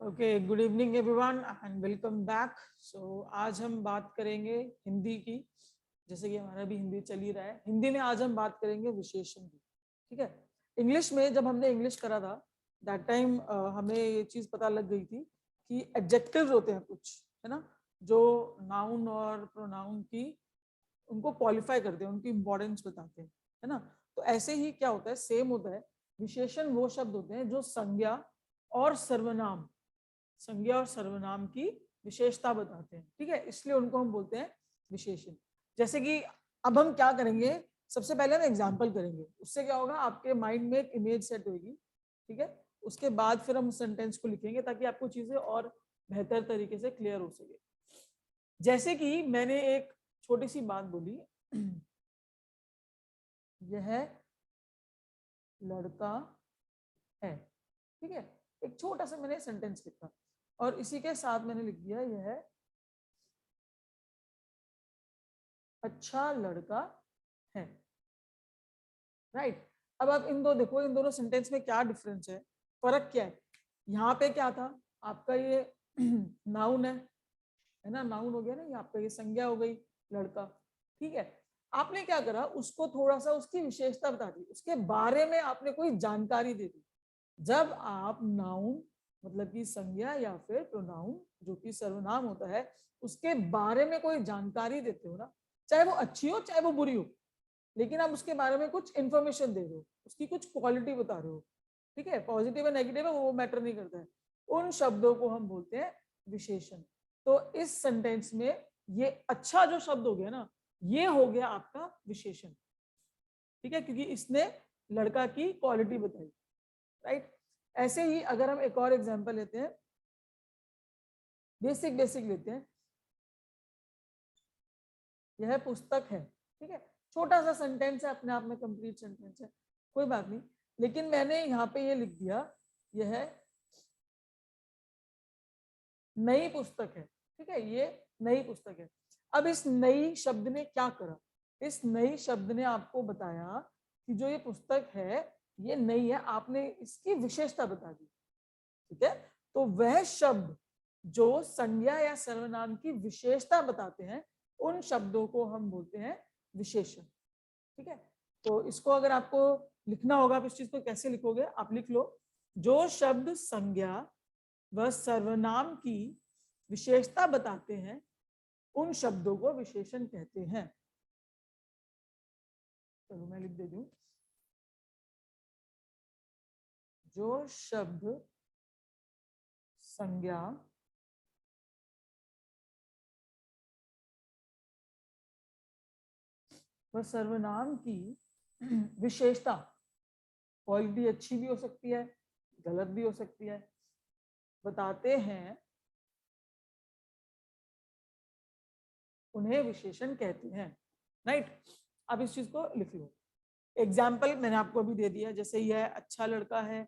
Okay, good evening everyone and welcome back. So आज हम बात करेंगे हिंदी की। जैसे कि हमारा भी हिंदी चल ही रहा है, हिंदी में आज हम बात करेंगे विशेषण की। ठीक है। इंग्लिश में जब हमने इंग्लिश करा था दैट टाइम हमें ये चीज पता लग गई थी कि एडजेक्टिव्स होते हैं कुछ, है ना, जो नाउन और प्रोनाउन की उनको क्वालिफाई करते हैं, उनकी इंपॉर्टेंस बताते हैं, है ना। तो ऐसे ही क्या होता है, सेम होता है। विशेषण वो शब्द होते हैं जो संज्ञा और सर्वनाम, संज्ञा और सर्वनाम की विशेषता बताते हैं। ठीक है, इसलिए उनको हम बोलते हैं विशेषण। जैसे कि अब हम क्या करेंगे, सबसे पहले हम एग्जाम्पल करेंगे, उससे क्या होगा, आपके माइंड में एक इमेज सेट होगी। ठीक है, उसके बाद फिर हम उस सेंटेंस को लिखेंगे ताकि आपको चीजें और बेहतर तरीके से क्लियर हो सके। जैसे कि मैंने एक छोटी सी बात बोली, यह लड़का है। ठीक है, एक छोटा सा मैंने सेंटेंस लिखा और इसी के साथ मैंने लिख दिया यह अच्छा लड़का है। राइट। अब आप इन दो देखो, इन दोनों सेंटेंस में क्या डिफरेंस है, फर्क क्या है। यहाँ पे क्या था, आपका ये नाउन है ना, नाउन हो गया ना, ये आपका ये संज्ञा हो गई लड़का। ठीक है, आपने क्या करा, उसको थोड़ा सा उसकी विशेषता बता दी, उसके बारे में आपने कोई जानकारी दे दी। जब आप नाउन मतलब कि संज्ञा या फिर प्रोनाउन जो कि सर्वनाम होता है उसके बारे में कोई जानकारी देते हो ना, चाहे वो अच्छी हो चाहे वो बुरी हो, लेकिन आप उसके बारे में कुछ इंफॉर्मेशन दे रहे हो, उसकी कुछ क्वालिटी बता रहे हो। ठीक है, पॉजिटिव है नेगेटिव है वो मैटर नहीं करता है, उन शब्दों को हम बोलते हैं विशेषण। तो इस सेंटेंस में ये अच्छा जो शब्द हो गया ना, ये हो गया आपका विशेषण। ठीक है, क्योंकि इसने लड़का की क्वालिटी बताई। राइट। ऐसे ही अगर हम एक और एग्जांपल लेते हैं, बेसिक बेसिक लेते हैं, यह पुस्तक है। ठीक है, छोटा सा सेंटेंस है, अपने आप में कंप्लीट सेंटेंस है, कोई बात नहीं, लेकिन मैंने यहाँ पे ये लिख दिया यह नई पुस्तक है। ठीक है, ये नई पुस्तक है। अब इस नई शब्द ने क्या करा, इस नई शब्द ने आपको बताया कि जो ये पुस्तक है ये नई है, आपने इसकी विशेषता बता दी। ठीक है, तो वह शब्द जो संज्ञा या सर्वनाम की विशेषता बताते हैं उन शब्दों को हम बोलते हैं विशेषण। ठीक है, तो इसको अगर आपको लिखना होगा, आप इस चीज को कैसे लिखोगे, आप लिख लो, जो शब्द संज्ञा व सर्वनाम की विशेषता बताते हैं उन शब्दों को विशेषण कहते हैं। चलो मैं लिख देती हूं, जो शब्द संज्ञा व सर्वनाम की विशेषता, क्वालिटी अच्छी भी हो सकती है गलत भी हो सकती है, बताते हैं उन्हें विशेषण कहते हैं। राइट। अब इस चीज को लिख लो, एग्जाम्पल मैंने आपको अभी दे दिया, जैसे यह अच्छा लड़का है,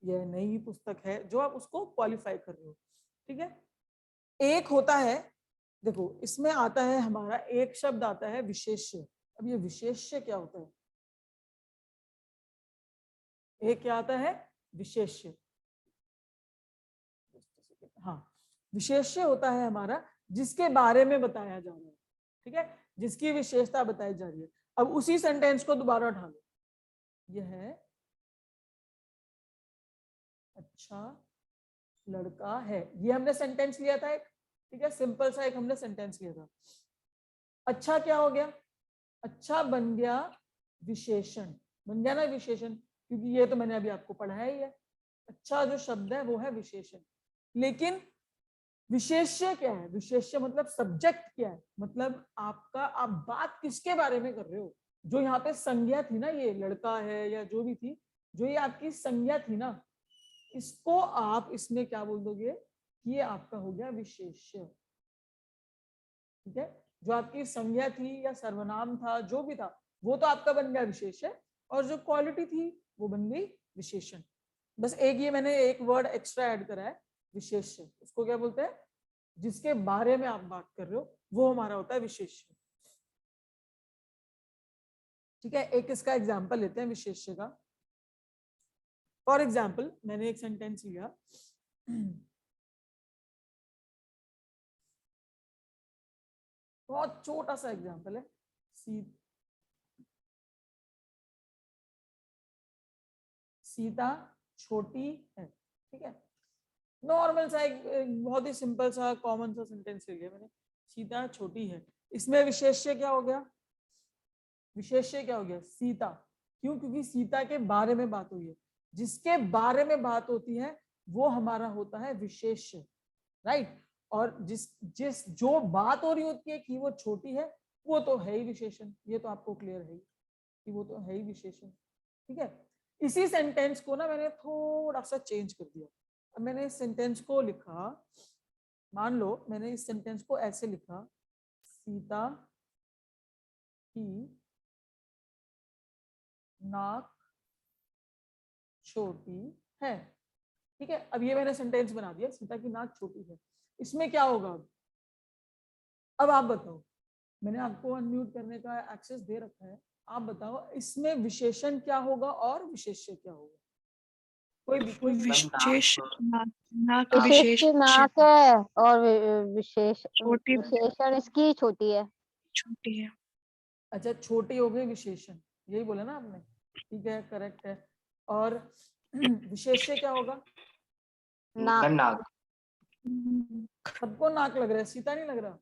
यह नई पुस्तक है, जो आप उसको क्वालिफाई कर रहे हो। ठीक है, एक होता है, देखो इसमें आता है हमारा एक शब्द आता है विशेष्य। अब ये विशेष्य क्या होता है, एक क्या आता है विशेष्य। हाँ, विशेष्य होता है हमारा जिसके बारे में बताया जा रहा है। ठीक है, जिसकी विशेषता बताई जा रही है। अब उसी सेंटेंस को दोबारा उठा लो, यह अच्छा लड़का है, ये हमने सेंटेंस लिया था एक। ठीक है, सिंपल सा एक हमने सेंटेंस लिया था। अच्छा क्या हो गया, अच्छा बन गया विशेषण, बन गया ना विशेषण, क्योंकि ये तो मैंने अभी आपको पढ़ाया ही है। अच्छा जो शब्द है वो है विशेषण, लेकिन विशेष्य क्या है, विशेष्य मतलब सब्जेक्ट क्या है, मतलब आपका आप बात किसके बारे में कर रहे हो। जो यहाँ पे संज्ञा थी ना, ये लड़का है या जो भी थी, जो ये आपकी संज्ञा थी ना, इसको आप इसमें क्या बोल दोगे, ये आपका हो गया विशेष्य। ठीक है, जो आपकी संज्ञा थी या सर्वनाम था जो भी था वो तो आपका बन गया विशेष्य, और जो क्वालिटी थी वो बन गई विशेषण। बस एक ये मैंने एक वर्ड एक्स्ट्रा ऐड करा है विशेष्य, उसको क्या बोलते हैं, जिसके बारे में आप बात कर रहे हो वो हमारा होता है विशेष्य। ठीक है, एक इसका एग्जाम्पल लेते हैं विशेष्य का। फॉर एग्जाम्पल मैंने एक सेंटेंस लिया, बहुत छोटा सा एग्जांपल है, सीता छोटी है, ठीक है। नॉर्मल सा एक बहुत ही सिंपल सा कॉमन सा सेंटेंस ले लिया मैंने, सीता छोटी है। इसमें विशेष्य क्या हो गया? विशेष्य क्या हो गया? सीता। क्यों? क्योंकि सीता के बारे में बात हुई है। जिसके बारे में बात होती है वो हमारा होता है विशेष्य, राइट। और जिस जिस जो बात हो रही होती है कि वो छोटी है, वो तो है ही विशेषण। ये तो आपको क्लियर है कि वो तो है ही विशेषण, ठीक है। इसी सेंटेंस को ना मैंने थोड़ा सा चेंज कर दिया। अब मैंने इस सेंटेंस को लिखा, मान लो मैंने इस सेंटेंस को ऐसे लिखा, सीता की नाक छोटी है, ठीक है। अब ये मैंने सेंटेंस बना दिया, सीता की नाक छोटी है। इसमें क्या होगा? अब आप बताओ, मैंने आपको अनम्यूट करने का एक्सेस दे रखा है, आप बताओ इसमें विशेषण क्या होगा और विशेष्य क्या होगा? कोई भी कोई भी विशेष नाक विशेष की नाक है और छोटी विशेषण इसकी छोटी है। छोटी है। अच्छा, छोटी हो गई विशेषण, यही बोला ना आपने, ठीक है, करेक्ट है। और विशेष्य क्या होगा? नाक। सबको नाक लग रहा है, सीता नहीं लग रहा?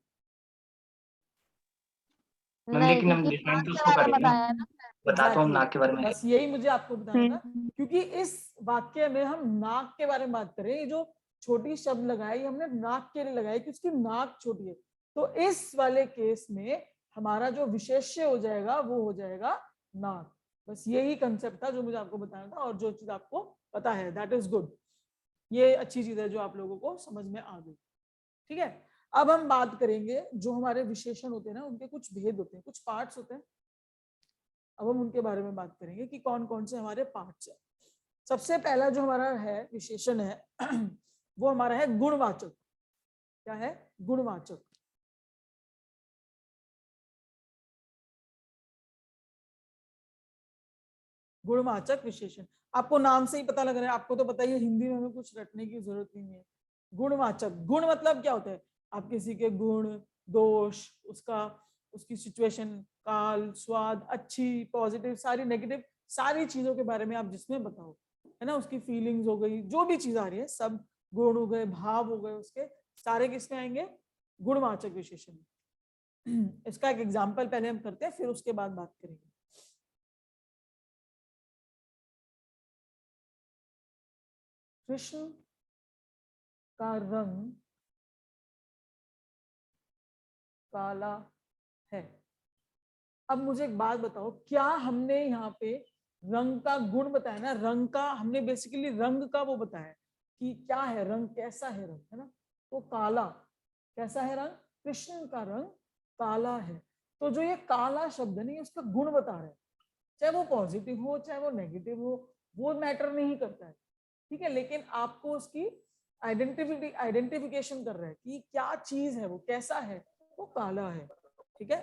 नहीं, क्योंकि नाक के बारे में बताया है ना। बताता हूँ नाक के बारे में। बस यही मुझे आपको बताना था, क्योंकि इस वाक्य में हम नाक के बारे में बात करें। ये जो छोटी शब्द लगाई हमने नाक के लिए लगाई कि उसकी नाक छोटी है, तो इस वाले केस में हमारा जो विशेष्य हो जाएगा वो हो जाएगा नाक। बस यही कंसेप्ट था जो मुझे आपको बताना था, और जो चीज आपको पता है दैट इज गुड। ये अच्छी चीज है जो आप लोगों को समझ में आ गई, ठीक है। अब हम बात करेंगे जो हमारे विशेषण होते हैं ना, उनके कुछ भेद होते हैं, कुछ पार्ट्स होते हैं। अब हम उनके बारे में बात करेंगे कि कौन कौन से हमारे पार्ट्स हैं। सबसे पहला जो हमारा है विशेषण है वो हमारा है गुणवाचक। क्या है? गुणवाचक। गुणवाचक विशेषण आपको नाम से ही पता लग रहा है, आपको तो पता ही है, हिंदी में हमें कुछ रटने की जरूरत नहीं है। गुणवाचक, गुण मतलब क्या होता है? आप किसी के गुण, दोष, उसकी सिचुएशन, काल, स्वाद, अच्छी, पॉजिटिव, सारी नेगेटिव, सारी चीजों के बारे में आप जिसमें बताओ, है ना, उसकी फीलिंग्स हो गई, जो भी चीज आ रही है, सब गुण हो गए, भाव हो गए, उसके सारे किसमें आएंगे? गुणवाचक विशेषण। इसका एक एग्जाम्पल पहले हम करते हैं, फिर उसके बाद बात करेंगे। कृष्ण का रंग काला है। अब मुझे एक बात बताओ, क्या हमने यहाँ पे रंग का गुण बताया ना? रंग का हमने बेसिकली रंग का वो बताया कि क्या है रंग, कैसा है रंग, है ना? तो काला, कैसा है रंग? कृष्ण का रंग काला है। तो जो ये काला शब्द है ना, ये उसका गुण बता रहा है, चाहे वो पॉजिटिव हो चाहे वो नेगेटिव हो, वो मैटर नहीं करता है, ठीक है। लेकिन आपको उसकी आइडेंटिफिकेशन कर रहा है कि क्या चीज है, वो कैसा है, वो काला है, ठीक है।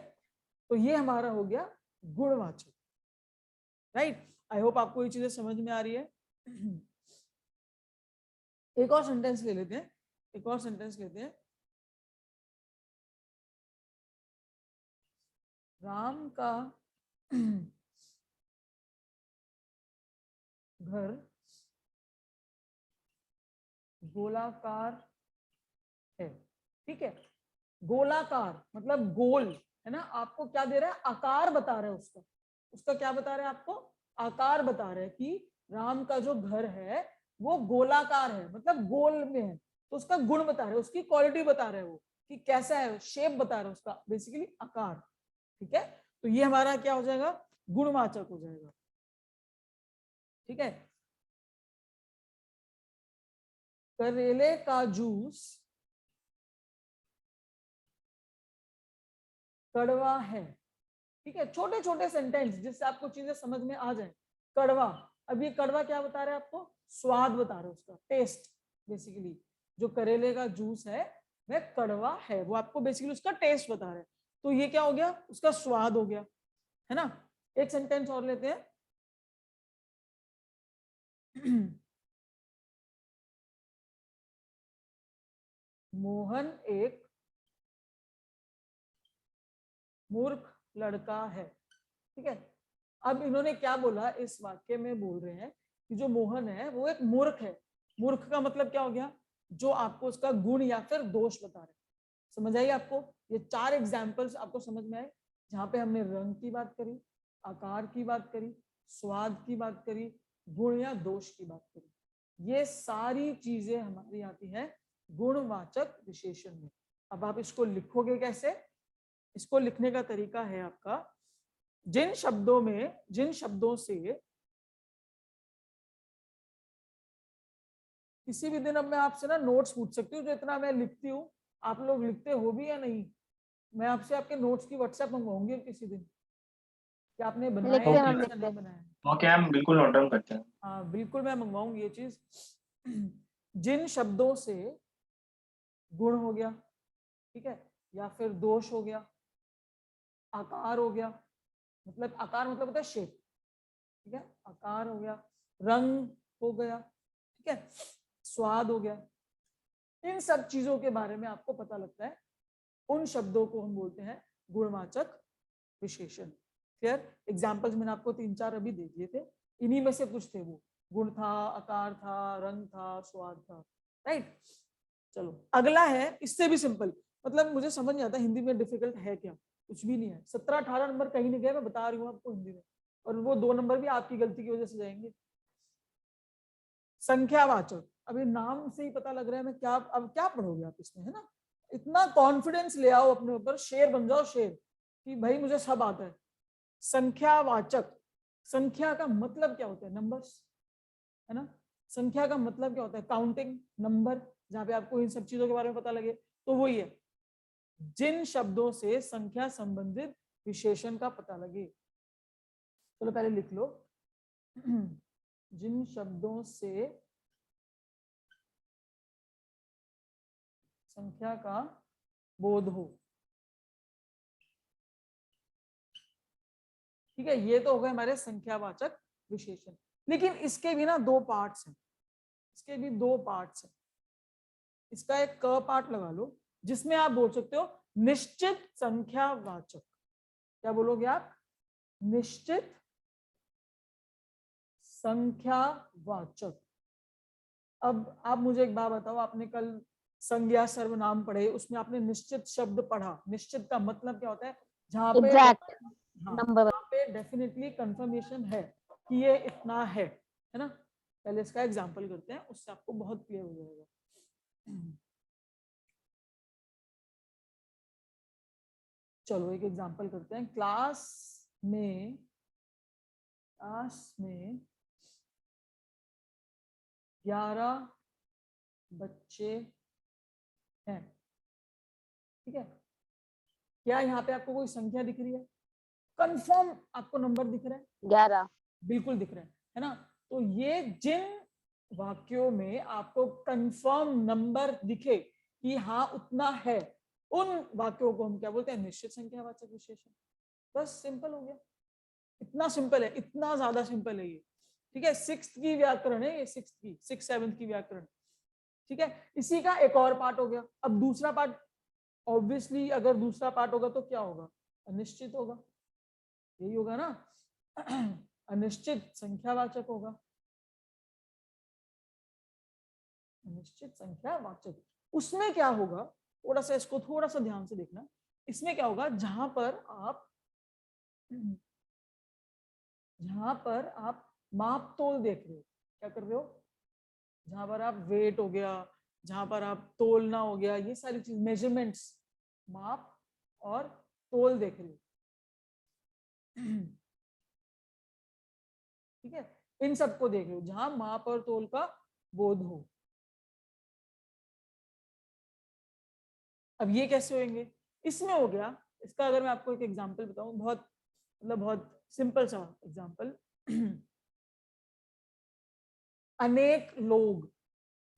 तो ये हमारा हो गया गुणवाचक, राइट। आई होप आपको ये चीजें समझ में आ रही है। एक और सेंटेंस ले लेते हैं, एक और सेंटेंस लेते हैं। राम का घर गोलाकार है, ठीक है। गोलाकार मतलब गोल, है ना। आपको क्या दे रहा है? आकार बता रहा है उसका। उसका क्या बता रहा है आपको? आकार बता रहा है कि राम का जो घर है वो गोलाकार है, मतलब गोल में है। तो उसका गुण बता रहा है, उसकी क्वालिटी बता रहा है, वो कि कैसा है, शेप बता रहा है उसका, बेसिकली आकार, ठीक है। तो ये हमारा क्या हो जाएगा? गुणवाचक हो जाएगा, ठीक है। करेले का जूस कड़वा है, ठीक है। छोटे छोटे सेंटेंस जिससे आपको चीजें समझ में आ जाए। कड़वा, अब ये कड़वा क्या बता रहा है आपको? स्वाद बता रहा है, उसका टेस्ट। बेसिकली जो करेले का जूस है वह कड़वा है, वो आपको बेसिकली उसका टेस्ट बता रहा है। तो ये क्या हो गया? उसका स्वाद हो गया, है ना। एक सेंटेंस और लेते हैं। मोहन एक मूर्ख लड़का है। ठीक है, अब इन्होंने क्या बोला, इस वाक्य में बोल रहे हैं कि जो मोहन है वो एक मूर्ख है। मूर्ख का मतलब क्या हो गया, जो आपको उसका गुण या फिर दोष बता रहे। समझ आई आपको? ये 4 एग्जाम्पल्स आपको समझ में आए, जहां पे हमने रंग की बात करी, आकार की बात करी, स्वाद की बात करी, गुण या दोष की बात करी। ये सारी चीजें हमारी आती हैं गुणवाचक विशेषण में। अब आप इसको लिखोगे कैसे? इसको लिखने का तरीका है आपका, जिन शब्दों से किसी भी दिन, अब मैं आपसे ना नोट्स पूछ सकती हूँ, जो इतना मैं लिखती हूँ आप लोग लिखते हो भी या नहीं? मैं आपसे आपके नोट्स की व्हाट्सएप मंगवाऊंगी किसी दिन कि आपने बनाए लिखते हैं या हम, नहीं लिखते। बनाए। ओके, हम बिल्कुल नोट डाउन करते हैं। हाँ बिल्कुल, मैं मंगवाऊंगी ये चीज। जिन शब्दों से गुण हो गया, ठीक है, या फिर दोष हो गया, आकार हो गया, मतलब आकार मतलब होता है शेप, ठीक है, आकार हो गया, रंग हो गया, ठीक है, स्वाद हो गया, इन सब चीजों के बारे में आपको पता लगता है, उन शब्दों को हम बोलते हैं गुणवाचक विशेषण। क्लियर? एग्जाम्पल्स मैंने आपको 3-4 अभी दे दिए थे, इन्हीं में से कुछ थे वो, गुण था, आकार था, रंग था, स्वाद था। राइट, चलो अगला है, इससे भी सिंपल, मतलब मुझे समझ नहीं आता हिंदी में डिफिकल्ट है क्या, कुछ भी नहीं है। 17-18 नंबर कहीं नहीं गए, मैं बता रही हूँ आपको हिंदी में, और वो 2 नंबर भी आपकी गलती की वजह से जाएंगे। संख्यावाचक, अभी नाम से ही पता लग रहा है मैं क्या, अब क्या पढ़ोगे आप इसमें, है ना? इतना कॉन्फिडेंस ले आओ अपने ऊपर, शेर बन जाओ शेर, कि भाई मुझे सब आता है। संख्यावाचक, संख्या का मतलब क्या होता है? नंबर्स, है ना? संख्या का मतलब क्या होता है? काउंटिंग, नंबर, जहां पे आपको इन सब चीजों के बारे में पता लगे, तो वही है, जिन शब्दों से संख्या संबंधित विशेषण का पता लगे। चलो पहले लिख लो, जिन शब्दों से संख्या का बोध हो। ठीक है, ये तो हो गए हमारे संख्यावाचक विशेषण, लेकिन इसके भी ना 2 पार्ट्स हैं, इसके भी 2 पार्ट्स हैं। इसका एक क पार्ट लगा लो, जिसमें आप बोल सकते हो निश्चित संख्यावाचक। क्या बोलोगे आप? निश्चित संख्यावाचक। अब आप मुझे एक बात बताओ, आपने कल संज्ञा सर्वनाम पढ़े, उसमें आपने निश्चित शब्द पढ़ा, निश्चित का मतलब क्या होता है? जहां पे एग्जैक्ट हाँ, नंबर। जहां पे डेफिनेटली कंफर्मेशन है कि ये इतना है ना? पहले इसका एग्जांपल करते हैं, उससे आपको बहुत क्लियर हो जाएगा। चलो एक एग्जांपल करते हैं। क्लास में 11 बच्चे हैं। ठीक है, क्या यहाँ पे आपको कोई संख्या दिख रही है? कंफर्म आपको नंबर दिख रहा है? 11। बिल्कुल दिख रहा है ना? तो ये जिन वाक्यों में आपको कंफर्म नंबर दिखे कि हाँ उतना है, उन वाक्यों को हम क्या बोलते हैं? निश्चित संख्यावाचक विशेषण। बस सिंपल हो गया, इतना सिंपल है, इतना ज्यादा सिंपल है ये। ठीक है, 6th की व्याकरण है ये, 6th 7th की व्याकरण। ठीक है, इसी का एक और पार्ट हो गया। अब दूसरा पार्ट, ऑब्वियसली अगर दूसरा पार्ट होगा तो क्या होगा? अनिश्चित होगा, यही होगा ना? अनिश्चित संख्यावाचक होगा, अनिश्चित संख्यावाचक। उसमें क्या होगा, थोड़ा सा इसको थोड़ा सा ध्यान से देखना। इसमें क्या होगा, जहां पर आप माप तोल देख रहे हो, क्या कर रहे हो? जहां पर आप वेट हो गया, जहां पर आप तोलना हो गया, ये सारी चीज मेजरमेंट्स, माप और तोल देख रहे हो। ठीक है, इन सबको देख रहे हो जहां माप और तोल का बोध हो। अब ये कैसे होंगे? इसमें हो गया, इसका अगर मैं आपको एक एग्जांपल बताऊं, बहुत मतलब बहुत सिंपल सा एग्जांपल। अनेक लोग,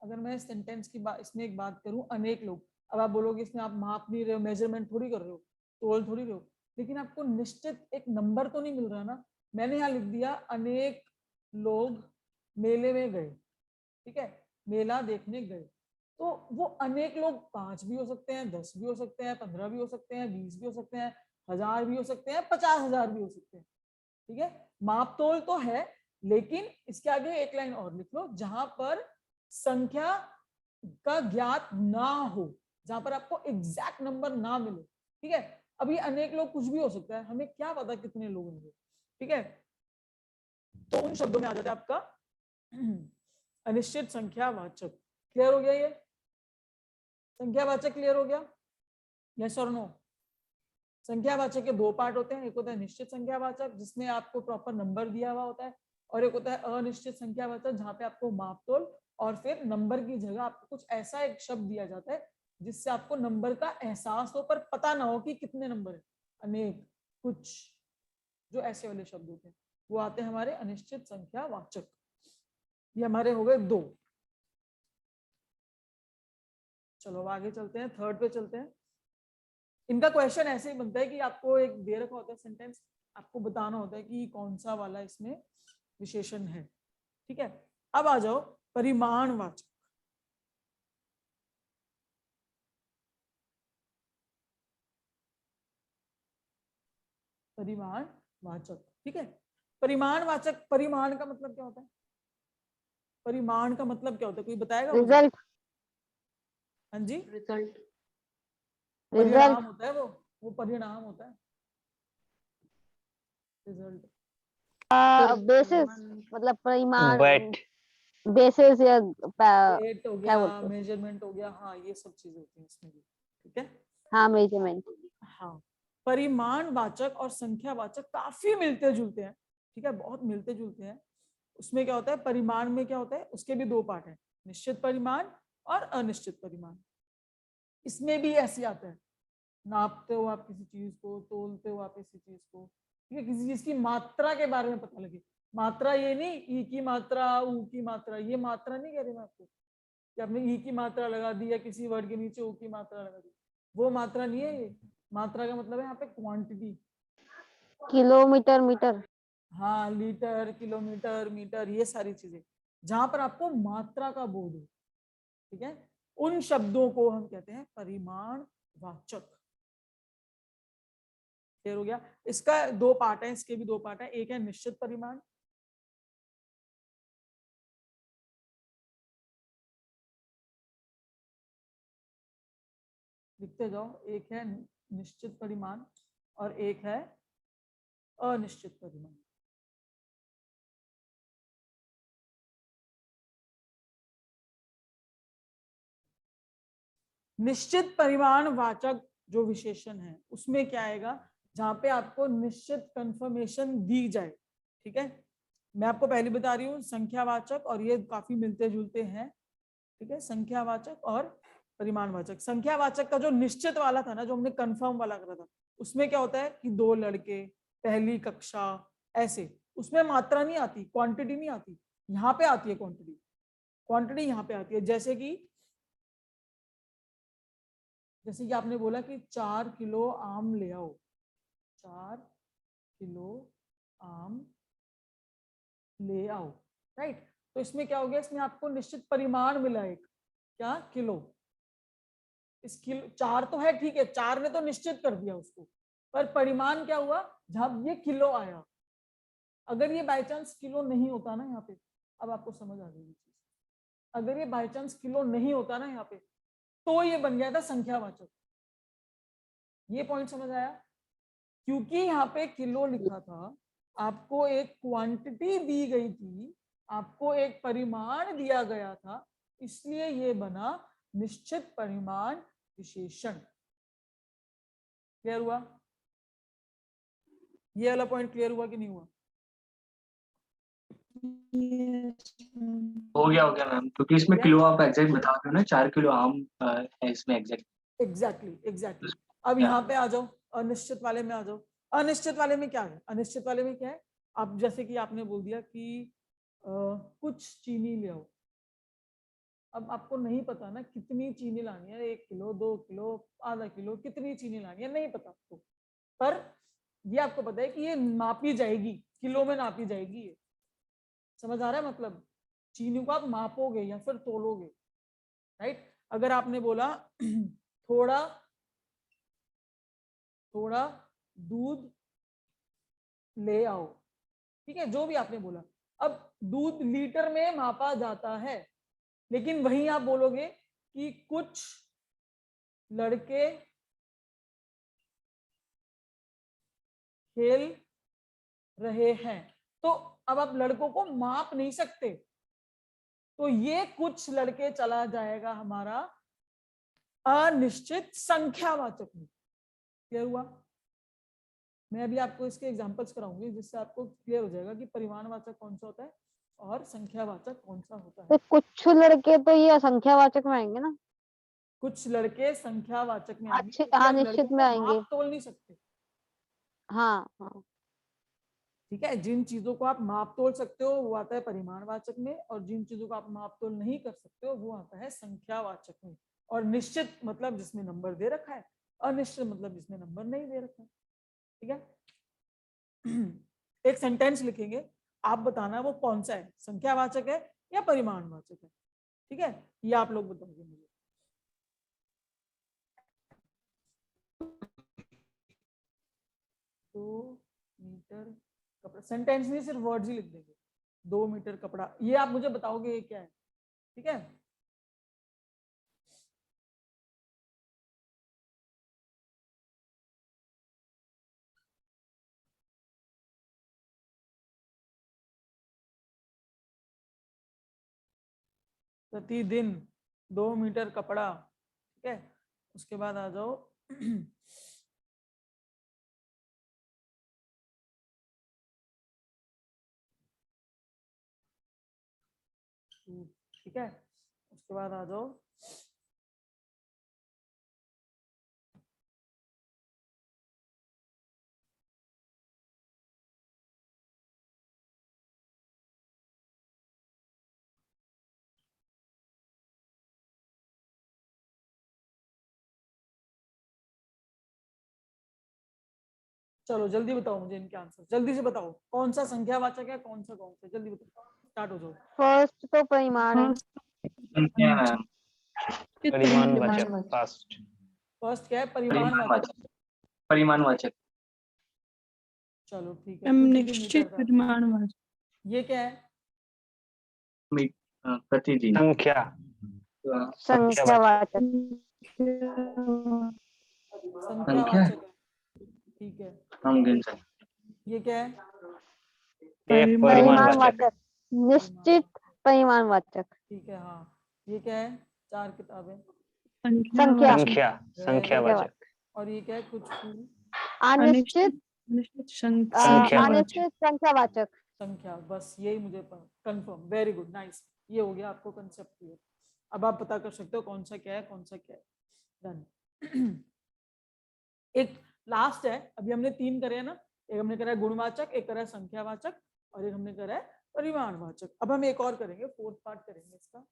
अगर मैं सेंटेंस की बात, इसमें एक बात करूं, अनेक लोग। अब आप बोलोगे इसमें आप माप नहीं रहे हो, मेजरमेंट थोड़ी कर रहे हो, तोल थोड़ी रहे हो, लेकिन आपको निश्चित एक नंबर तो नहीं मिल रहा ना। मैंने यहाँ लिख दिया अनेक लोग मेले में गए, ठीक है, मेला देखने गए, तो वो अनेक लोग 5 भी हो सकते हैं, 10 भी हो सकते हैं, 15 भी हो सकते हैं, 20 भी हो सकते हैं, 1000 भी हो सकते हैं, 50,000 भी हो सकते हैं। ठीक है, माप तोल तो है, लेकिन इसके आगे एक लाइन और लिख लो, जहां पर संख्या का ज्ञात ना हो, जहां पर आपको एग्जैक्ट नंबर ना मिले। ठीक है, अभी अनेक लोग कुछ भी हो सकता है, हमें क्या पता कितने लोग होंगे। ठीक है, तो उन शब्दों में आ जाता है आपका अनिश्चित संख्यावाचक। क्लियर हो गया ये? संख्यावाचक क्लियर हो गया? यस और नो? संख्यावाचक के दो पार्ट होते हैं, एक होता है निश्चित संख्यावाचक जिसमें आपको प्रॉपर नंबर दिया हुआ होता है, और एक होता है अनिश्चित संख्यावाचक जहां पे आपको मापतोल और फिर नंबर की जगह आपको कुछ ऐसा एक शब्द दिया जाता है जिससे आपको नंबर का एहसास हो पर पता ना हो कि कितने नंबर है। अनेक, कुछ, जो ऐसे वाले शब्द होते हैं वो आते हैं हमारे अनिश्चित संख्यावाचक। ये हमारे हो गए दो। चलो आगे चलते हैं, थर्ड पे चलते हैं। इनका क्वेश्चन ऐसे ही बनता है कि आपको एक दे रखा होता है सेंटेंस, आपको बताना होता है कि कौन सा वाला इसमें विशेषण है। ठीक है, अब आ जाओ परिमाणवाचक। परिमाणवाचक, ठीक है। परिमाणवाचक, परिमाण का मतलब क्या होता है? परिमाण का मतलब क्या होता है, कोई बताएगा मुझे? रिजल्ट। हाँ जी, रिजल्ट। परिणाम रिजल्ट। होता है वो परिणाम होता है, रिजल्ट। बेसिस, मतलब परिमाण, वेट। बेसिस या वेट हो क्या गया, बोलते हैं? मेजरमेंट हो गया, हाँ ये सब चीजें होती हैं इसमें भी। ठीक है, हाँ, मेजरमेंट। हाँ। परिमाणवाचक और संख्यावाचक काफी मिलते जुलते हैं। ठीक है, बहुत मिलते जुलते हैं। उसमें क्या होता है, परिमाण में क्या होता है, उसके भी दो पार्ट हैं, निश्चित परिमाण और अनिश्चित परिमाण। इसमें भी ऐसे आता है, नापते हो आप किसी चीज को, तोलते हो आप किसी चीज को। ठीक है, किसी चीज की मात्रा के बारे में पता लगे। मात्रा ये नहीं ई की मात्रा, ऊ की मात्रा, ये मात्रा नहीं कह रही मैं आपको कि आपने ई की मात्रा लगा दी या किसी वर्ड के नीचे ऊ की मात्रा लगा दी, वो मात्रा नहीं है ये। मात्रा का मतलब है यहाँ पे क्वांटिटी। Kilometre, metre. हाँ, लीटर, किलोमीटर, मीटर, ये सारी चीजें जहां पर आपको मात्रा का बोध हो। ठीक है, उन शब्दों को हम कहते हैं परिमाणवाचक। क्लियर हो गया? इसका दो पार्ट है, इसके भी दो पार्ट है, एक है निश्चित परिमाण, लिखते जाओ, एक है निश्चित परिमाण और एक है अनिश्चित परिमाण। निश्चित परिमाण वाचक जो विशेषण है उसमें क्या आएगा, जहां पे आपको निश्चित कंफर्मेशन दी जाए। ठीक है, मैं आपको पहले बता रही हूँ संख्यावाचक, और ये काफी मिलते जुलते हैं। ठीक है, संख्यावाचक और परिमाणवाचक। संख्यावाचक का जो निश्चित वाला था ना, जो हमने कंफर्म वाला करा था, उसमें क्या होता है कि दो लड़के, पहली कक्षा, ऐसे, उसमें मात्रा नहीं आती, क्वांटिटी नहीं आती। यहाँ पे आती है क्वांटिटी, क्वांटिटी यहाँ पे आती है। जैसे कि आपने बोला कि 4 किलो आम ले आओ, 4 किलो आम ले आओ, राइट। तो इसमें क्या हो गया, इसमें आपको निश्चित परिमाण मिला एक, क्या, किलो। इस किलो 4 तो है, ठीक है, 4 ने तो निश्चित कर दिया उसको, पर परिमाण क्या हुआ जब ये किलो आया। अगर ये बाय चांस किलो नहीं होता ना यहाँ पे, अब आपको समझ आ जाएगी चीज, अगर ये बाय चांस किलो नहीं होता ना यहाँ पे, तो ये बन गया था संख्यावाचक। ये पॉइंट समझ आया? क्योंकि यहाँ पे किलो लिखा था, आपको एक क्वांटिटी दी गई थी, आपको एक परिमाण दिया गया था, इसलिए ये बना निश्चित परिमाण विशेषण। क्लियर हुआ? ये वाला पॉइंट क्लियर हुआ कि नहीं हुआ? हो हो गया मैम, क्योंकि इसमें किलो आप एग्जैक्ट बता रहे हो ना, 4 किलो आम है इसमें एग्जैक्ट। एग्जैक्टली। अब यहाँ पे आ जाओ, अनिश्चित वाले में आ जाओ। अनिश्चित वाले में क्या है, अनिश्चित वाले में क्या है, अब जैसे कि आपने बोल दिया कि कुछ चीनी ले आओ। अब आपको नहीं पता ना कितनी चीनी लानी है, 1 किलो, 2 किलो, आधा किलो, कितनी चीनी लानी है, नहीं पता आपको। पर ये आपको पता है कि ये मापी जाएगी, किलो में नापी जाएगी ये। समझ आ रहा है? मतलब चीनी को आप मापोगे या फिर तोलोगे, राइट। अगर आपने बोला थोड़ा थोड़ा दूध ले आओ, ठीक है, जो भी आपने बोला। अब दूध लीटर में मापा जाता है, लेकिन वहीं आप बोलोगे कि कुछ लड़के खेल रहे हैं, तो अब आप लड़कों को माप नहीं सकते, तो ये कुछ लड़के चला जाएगा हमारा अनिश्चित संख्यावाचक में। क्लियर हुआ? मैं अभी आपको इसके एग्जांपल्स कराऊंगी जिससे आपको क्लियर हो जाएगा कि परिमाणवाचक कौन सा होता है और संख्यावाचक कौन सा होता है। तो कुछ लड़के तो ये संख्यावाचक में आएंगे ना? कुछ लड़के संख्यावाचक में आएंगे अच्छे, क्योंकि आप अनिश्चित लड़कों में को आएंगे। माप तोल नहीं सकते। हाँ हाँ। ठीक है, जिन चीजों को आप माप तोल सकते हो वो आता है परिमाणवाचक में, और जिन चीजों को आप माप तोल नहीं कर सकते हो वो आता है संख्यावाचक में। और निश्चित मतलब जिसमें नंबर दे रखा है, अनिश्चित मतलब जिसमें नंबर नहीं दे रखा है। ठीक है, एक सेंटेंस लिखेंगे, आप बताना वो कौन सा है, संख्यावाचक है या परिमाणवाचक है। ठीक है, ये आप लोग बताओगे मुझे। दो मीटर कपड़ा, सेंटेंस नहीं सिर्फ वर्ड्स ही लिख देंगे। 2 मीटर कपड़ा, ये आप मुझे बताओगे ये क्या है। ठीक है, प्रतिदिन 2 मीटर कपड़ा। ठीक है, उसके बाद आ जाओ ठीक है, उसके बाद आ जाओ चलो जल्दी बताओ मुझे इनके आंसर, जल्दी से बताओ कौन सा संख्यावाचक है, कौन सा जल्दी बताओ, स्टार्ट हो जाओ। फर्स्ट तो परिमाण है। संख्या मैम, परिमाणवाचक फर्स्ट। फर्स्ट क्या है? परिमाणवाचक। परिमाणवाचक, परिमाणवाचक। चलो ठीक है, हम प्रतिदिन निश्चित मीटर का। परिमाणवाचक। ये क्या है? प्रतिदिन। संख्या, संख्यावाचक। संख्या संख्यावाचक है, ठीक है। हम गिन सकते। ये क्या है? ये परिमाणवाचक। परिमाणवाचक, निश्चित परिमाणवाचक। ठीक है, हाँ। ये क्या है? 4 किताबें। संख्या, संख्या, Very संख्यावाचक। और ये क्या है? कुछ फूल। अनिश्चित अनिश्चित संख्यावाचक। अनिश्चित संख्यावाचक। संख्या, बस यही मुझे कंफर्म। वेरी गुड, नाइस, ये हो गया आपको कंसेप्ट क्लियर। अब आप पता कर सकते हो कौन सा क्या है, कौन सा क्या है। डन। एक लास्ट है, अभी हमने 3 करे हैं ना, एक हमने करा है गुणवाचक, एक करा है संख्यावाचक, और एक हमने करा है परिमाणवाचक। अब हम एक और करेंगे, 4th पार्ट करेंगे इसका।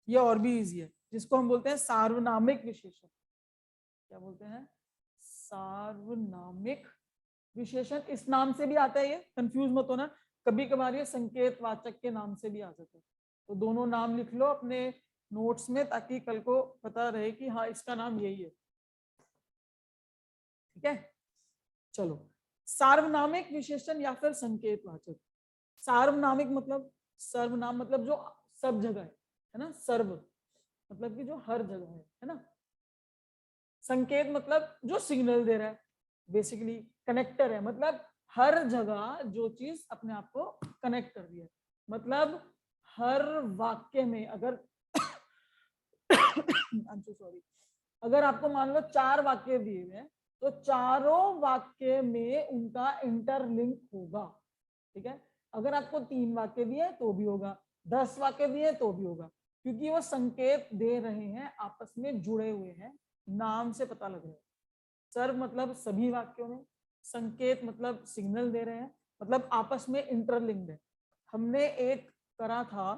ये और भी इजी है, जिसको हम बोलते हैं सार्वनामिक विशेषण। क्या बोलते हैं? सार्वनामिक विशेषण। इस नाम से भी आता है, ये कंफ्यूज मत होना, कभी कभार ये संकेतवाचक के नाम से भी आ जाता है। तो दोनों नाम लिख लो अपने नोट्स में, ताकि कल को पता रहे कि हाँ इसका नाम यही है। ठीक है, चलो। सार्वनामिक विशेषण या फिर संकेतवाचक। सार्वनामिक मतलब, सर्वनाम मतलब जो सब जगह है ना, सर्व मतलब कि जो हर जगह है ना। संकेत मतलब जो सिग्नल दे रहा है, बेसिकली कनेक्टर है, मतलब हर जगह जो चीज अपने आप को कनेक्ट कर रही है। मतलब हर वाक्य में अगर सॉरी, अगर आपको मान लो 4 वाक्य दिए हुए हैं, तो चारों वाक्य में उनका इंटरलिंक होगा। ठीक है, अगर आपको 3 वाक्य दिए तो भी होगा, 10 वाक्य दिए तो भी होगा, क्योंकि वो संकेत दे रहे हैं, आपस में जुड़े हुए हैं, नाम से पता लग रहा है। सर्व मतलब सभी वाक्यों में, संकेत मतलब सिग्नल दे रहे हैं, मतलब आपस में इंटरलिंक्ड है। हमने एक करा था,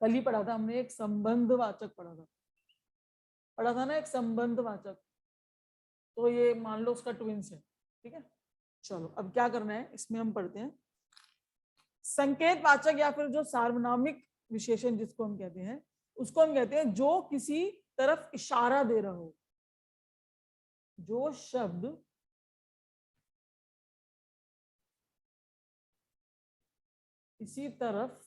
कल ही पढ़ा था हमने, एक संबंधवाचक पढ़ा था ना, एक संबंधवाचक। तो ये मान लो उसका ट्विंस है। ठीक है, चलो अब क्या करना है, इसमें हम पढ़ते हैं संकेतवाचक या फिर जो सार्वनामिक विशेषण जिसको हम कहते हैं, उसको हम कहते हैं जो किसी तरफ इशारा दे रहा हो। जो शब्द किसी तरफ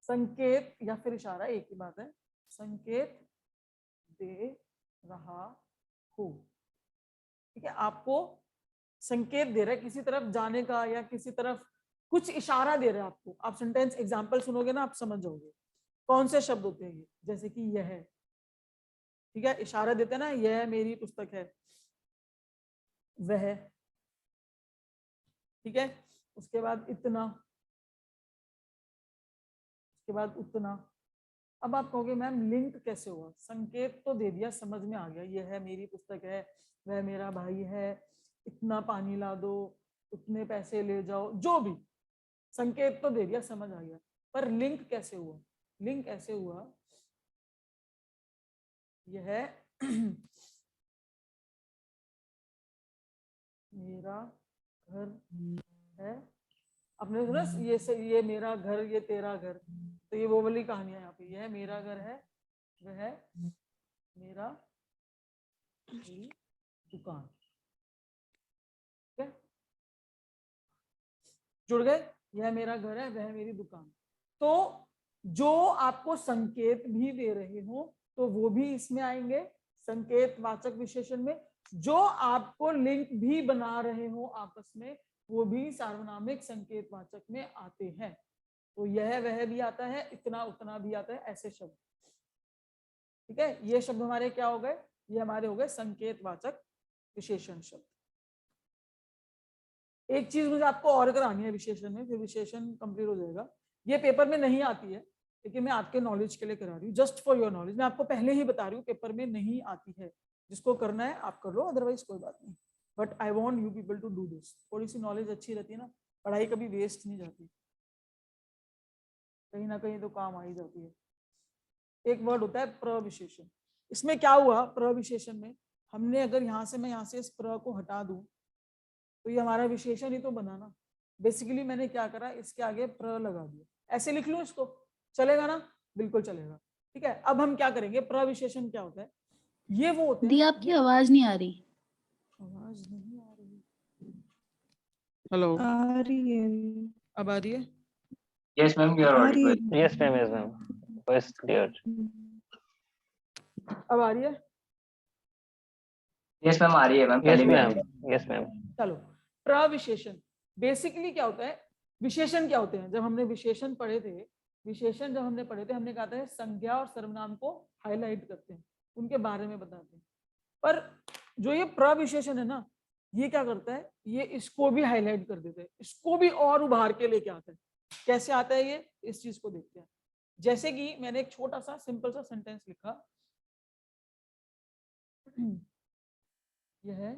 संकेत या फिर इशारा, एक ही बात है, संकेत दे रहा हो। ठीक है, आपको संकेत दे रहा है किसी तरफ जाने का, या किसी तरफ कुछ इशारा दे रहा है आपको। आप सेंटेंस एग्जांपल सुनोगे ना, आप समझ जाओगे कौन से शब्द होते हैं ये। जैसे कि यह है, ठीक है, इशारा देते हैं ना, यह मेरी पुस्तक है, वह, ठीक है, उसके बाद इतना, उसके बाद उतना। अब आप कहोगे मैम लिंक कैसे हुआ? संकेत तो दे दिया, समझ में आ गया, यह है मेरी पुस्तक है, वह मेरा भाई है, इतना पानी ला दो, उतने पैसे ले जाओ, जो भी संकेत तो दे दिया, समझ आ गया। पर लिंक कैसे हुआ? लिंक ऐसे हुआ, यह मेरा घर है। आपने सुना ये मेरा घर, ये तेरा घर, तो ये वो वाली कहानी है यहाँ पे। यह मेरा घर है, वह मेरा दुकान। ठीक है, जुड़ गए? यह मेरा घर है, वह मेरी दुकान। तो जो आपको संकेत भी दे रहे हो तो वो भी इसमें आएंगे, संकेत वाचक विशेषण में। जो आपको लिंक भी बना रहे हो आपस में, वो भी सार्वनामिक संकेत वाचक में आते हैं। तो यह वह भी आता है, इतना उतना भी आता है, ऐसे शब्द। ठीक है, ये शब्द हमारे क्या हो गए? ये हमारे हो गए संकेत वाचक विशेषण शब्द। एक चीज मुझे आपको और करानी है विशेषण में, फिर विशेषण कंप्लीट हो जाएगा। ये पेपर में नहीं आती है, लेकिन मैं आपके नॉलेज के लिए करा रही हूँ, जस्ट फॉर योर नॉलेज। मैं आपको पहले ही बता रही हूँ पेपर में नहीं आती है। जिसको करना है आप कर लो, अदरवाइज कोई बात नहीं। But I want you people to do this. थोड़ी सी नॉलेज अच्छी रहती है ना, पढ़ाई कभी वेस्ट नहीं जाती, कहीं ना कहीं तो काम आ ही जाती है। एक वर्ड होता है प्रविशेषण। इसमें क्या हुआ, प्रविशेषण में हमने अगर यहाँ से, मैं यहाँ से इस प्र को हटा दूं तो ये हमारा विशेषण ही तो बना ना। बेसिकली मैंने क्या करा, इसके आगे प्र लगा दिया। ऐसे लिख लूं इसको, चलेगा ना? बिल्कुल चलेगा। ठीक है, अब हम क्या करेंगे, प्रविशेषण क्या होता है? ये वो होते हैं। आपकी आवाज नहीं आ रही। आवाज नहीं आ रही? हेलो, आ रही है। अब आ रही है? Yes, ma'am, you are आ रही audible. है। Yes, ma'am. Yes, ma'am. Voice clear. अब आ रही है? Yes, ma'am, आ रही है मैम, Yes, पहले भी आ ma'am. रही है। Yes, ma'am. चलो, प्रविशेषण बेसिकली क्या होता है? विशेषण क्या होते हैं? जब हमने विशेषण पढ़े थे, विशेषण जब हमने पढ़े थे, हमने कहा था संज्ञा और सर्वनाम को हाईलाइट करते हैं, उनके बारे में बताते हैं। पर जो ये प्रविशेषण है ना, ये क्या करता है, ये इसको भी हाईलाइट कर देते हैं, इसको भी और उभार के लेके आता है। कैसे आता है ये, इस चीज को देखते हैं। जैसे कि मैंने एक छोटा सा सिंपल सा सेंटेंस लिखा, यह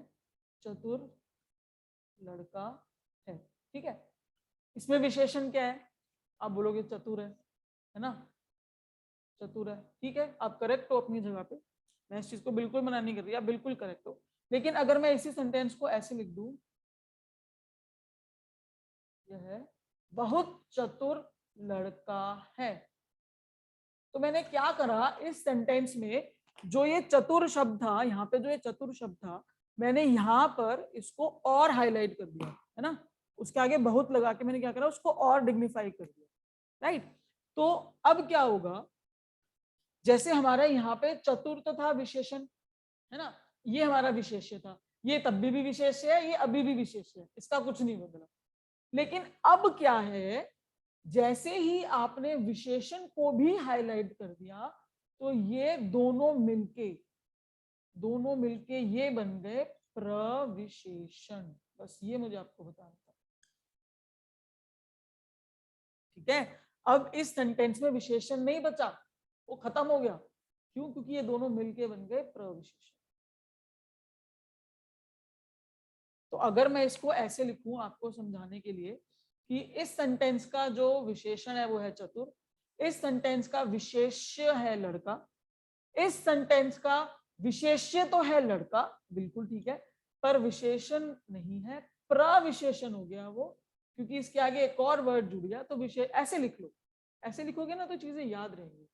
चतुर लड़का है। ठीक है, इसमें विशेषण क्या है? आप बोलोगे चतुर है ना, चतुर है। ठीक है, आप करेक्ट हो अपनी जगह पे, मैं इस चीज को बिल्कुल मना नहीं कर रही, आप बिल्कुल करेक्ट हो। लेकिन अगर मैं इसी सेंटेंस को ऐसे लिख दूं, यह बहुत चतुर लड़का है, तो मैंने क्या करा, इस सेंटेंस में जो ये चतुर शब्द था, यहाँ पे जो ये चतुर शब्द था, मैंने यहाँ पर इसको और हाईलाइट कर दिया, है ना। उसके आगे बहुत लगा के मैंने क्या करा, उसको और डिग्निफाई कर दिया, राइट। तो अब क्या होगा, जैसे हमारा यहाँ पे चतुर तो था विशेषण, है ना, ये हमारा विशेष्य था, ये तब भी विशेष्य है, ये अभी भी विशेष्य है, इसका कुछ नहीं बदला। लेकिन अब क्या है, जैसे ही आपने विशेषण को भी हाईलाइट कर दिया, तो ये दोनों मिलके ये बन गए प्रविशेषण। बस ये मुझे आपको बताना था। ठीक है, अब इस सेंटेंस में विशेषण नहीं बचा, वो खत्म हो गया। क्यों? क्योंकि ये दोनों मिलके बन गए प्रविशेषण। तो अगर मैं इसको ऐसे लिखूं आपको समझाने के लिए कि इस सेंटेंस का जो विशेषण है वो है चतुर, इस सेंटेंस का विशेष्य है लड़का, इस सेंटेंस का विशेष्य तो है लड़का, बिल्कुल ठीक है, पर विशेषण नहीं है, प्रविशेषण हो गया वो, क्योंकि इसके आगे एक और वर्ड जुड़ गया। तो विशेष ऐसे लिख लो, ऐसे लिखोगे ना तो चीजें याद रहेंगी,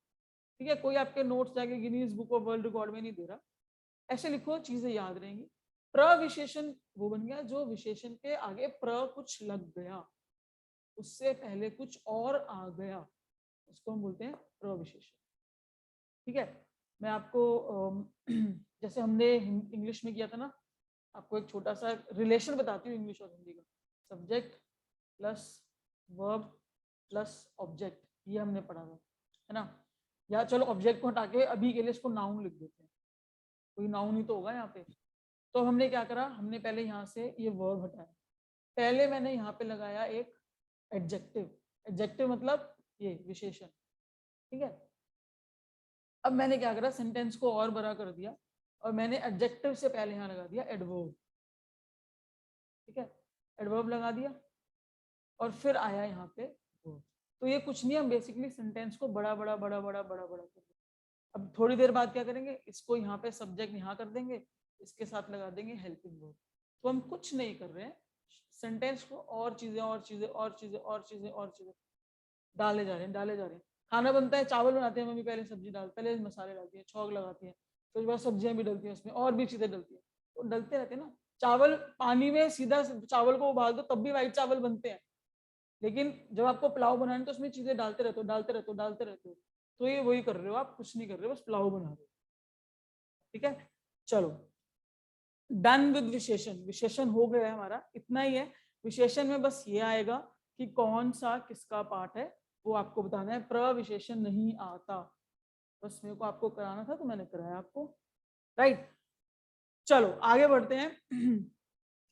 ठीक है। कोई आपके नोट्स जाके Guinness book of world record में नहीं दे रहा, ऐसे लिखो चीजें याद रहेंगी। प्रविशेषण वो बन गया जो विशेषण के आगे प्र कुछ लग गया, उससे पहले कुछ और आ गया, उसको हम बोलते हैं प्रविशेषण, ठीक है। मैं आपको जैसे हमने इंग्लिश में किया था ना, आपको एक छोटा सा रिलेशन बताती हूँ इंग्लिश और हिंदी का। Subject plus verb plus object, ये हमने पढ़ा था, है ना। या चलो ऑब्जेक्ट को हटा के अभी के लिए इसको नाउन लिख देते हैं, कोई नाउन ही तो होगा यहाँ पे। तो हमने क्या करा, हमने पहले यहाँ से ये वर्ब हटाया, पहले मैंने यहाँ पे लगाया एक एडजेक्टिव, एडजेक्टिव मतलब ये विशेषण, ठीक है। अब मैंने क्या करा, सेंटेंस को और बड़ा कर दिया और मैंने एडजेक्टिव से पहले यहाँ लगा दिया एडवर्ब, ठीक है। एडवर्ब लगा दिया और फिर आया यहाँ पे वर्ब। तो ये कुछ नहीं, हम बेसिकली सेंटेंस को बड़ा बड़ा बड़ा बड़ा बड़ा बड़ा कर देंगे। अब थोड़ी देर बाद क्या करेंगे, इसको यहाँ पे सब्जेक्ट यहाँ कर देंगे, इसके साथ लगा देंगे हेल्पिंग वर्ब। तो हम कुछ नहीं कर रहे हैं, सेंटेंस को और चीजें और चीजें और चीजें और चीजें और चीजें डाले जा रहे हैं, डाले जा रहे हैं। खाना बनता है, चावल बनाते हैं मम्मी, पहले सब्जी डाल, पहले मसाले डालती है, छौंक लगाती है, फिर बाद सब्जियां भी डलती हैं उसमें, और भी चीजें डलती है, तो डलते रहते हैं ना। चावल पानी में सीधा चावल को उबाल दो तब भी वाइट चावल बनते हैं, लेकिन जब आपको पुलाव बनाना है तो उसमें चीजें डालते रहते हो, डालते रहते हो, डालते रहते हो। तो ये वही कर रहे हो आप, कुछ नहीं कर रहे हो, बस पुलाव बना रहे हो, ठीक है। चलो डन विद विशेषण, विशेषण हो गया है हमारा, इतना ही है। विशेषण में बस ये आएगा कि कौन सा किसका पार्ट है वो आपको बताना है, प्रविशेषण नहीं आता, बस मेरे को आपको कराना था तो मैंने कराया आपको, राइट। चलो आगे बढ़ते हैं।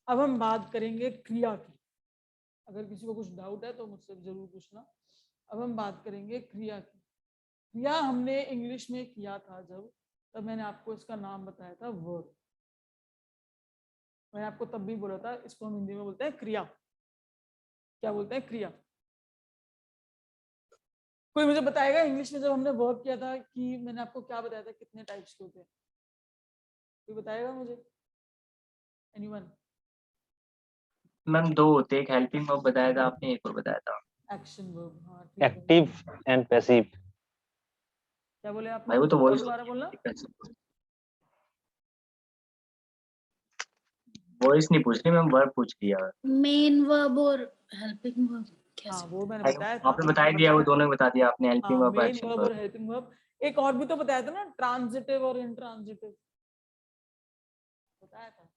अब हम बात करेंगे क्रिया की, अगर किसी को कुछ डाउट है तो मुझसे जरूर पूछना। अब हम बात करेंगे क्रिया की। क्रिया हमने इंग्लिश में किया था जब, तब मैंने आपको इसका नाम बताया था वर्ब। मैंने आपको तब भी बोला था इसको हम हिंदी में बोलते हैं क्रिया। क्या बोलते हैं? क्रिया। कोई मुझे बताएगा इंग्लिश में जब हमने वर्ब किया था कि मैंने आपको क्या बताया था, कितने टाइप्स के होते हैं? कोई बताएगा मुझे? एनीवन? मैम दो होते हैं, एक हेल्पिंग वर्ब बताया था आपने, एक और बताया था एक्शन वर्ब, हाँ ठीक है। Active and passive. क्या बोले आपने? भाई वो तो और वॉइस दोबारा बोलना। वॉइस नहीं पूछ रही मैम, वर्ब पूछ लिया। मेन वर्ब और हेल्पिंग वर्ब हाँ कैसे? वो मैंने बताया था, आपने बता ही दिया, वो दोनों बता दिया आपने, हेल्पिंग हाँ वर्ब मेन एक्शन वर्ब और वर्ब। Helping verb. एक और भी तो बताया था ना, ट्रांजिटिव और इंट्रांजिटिव, बताया था,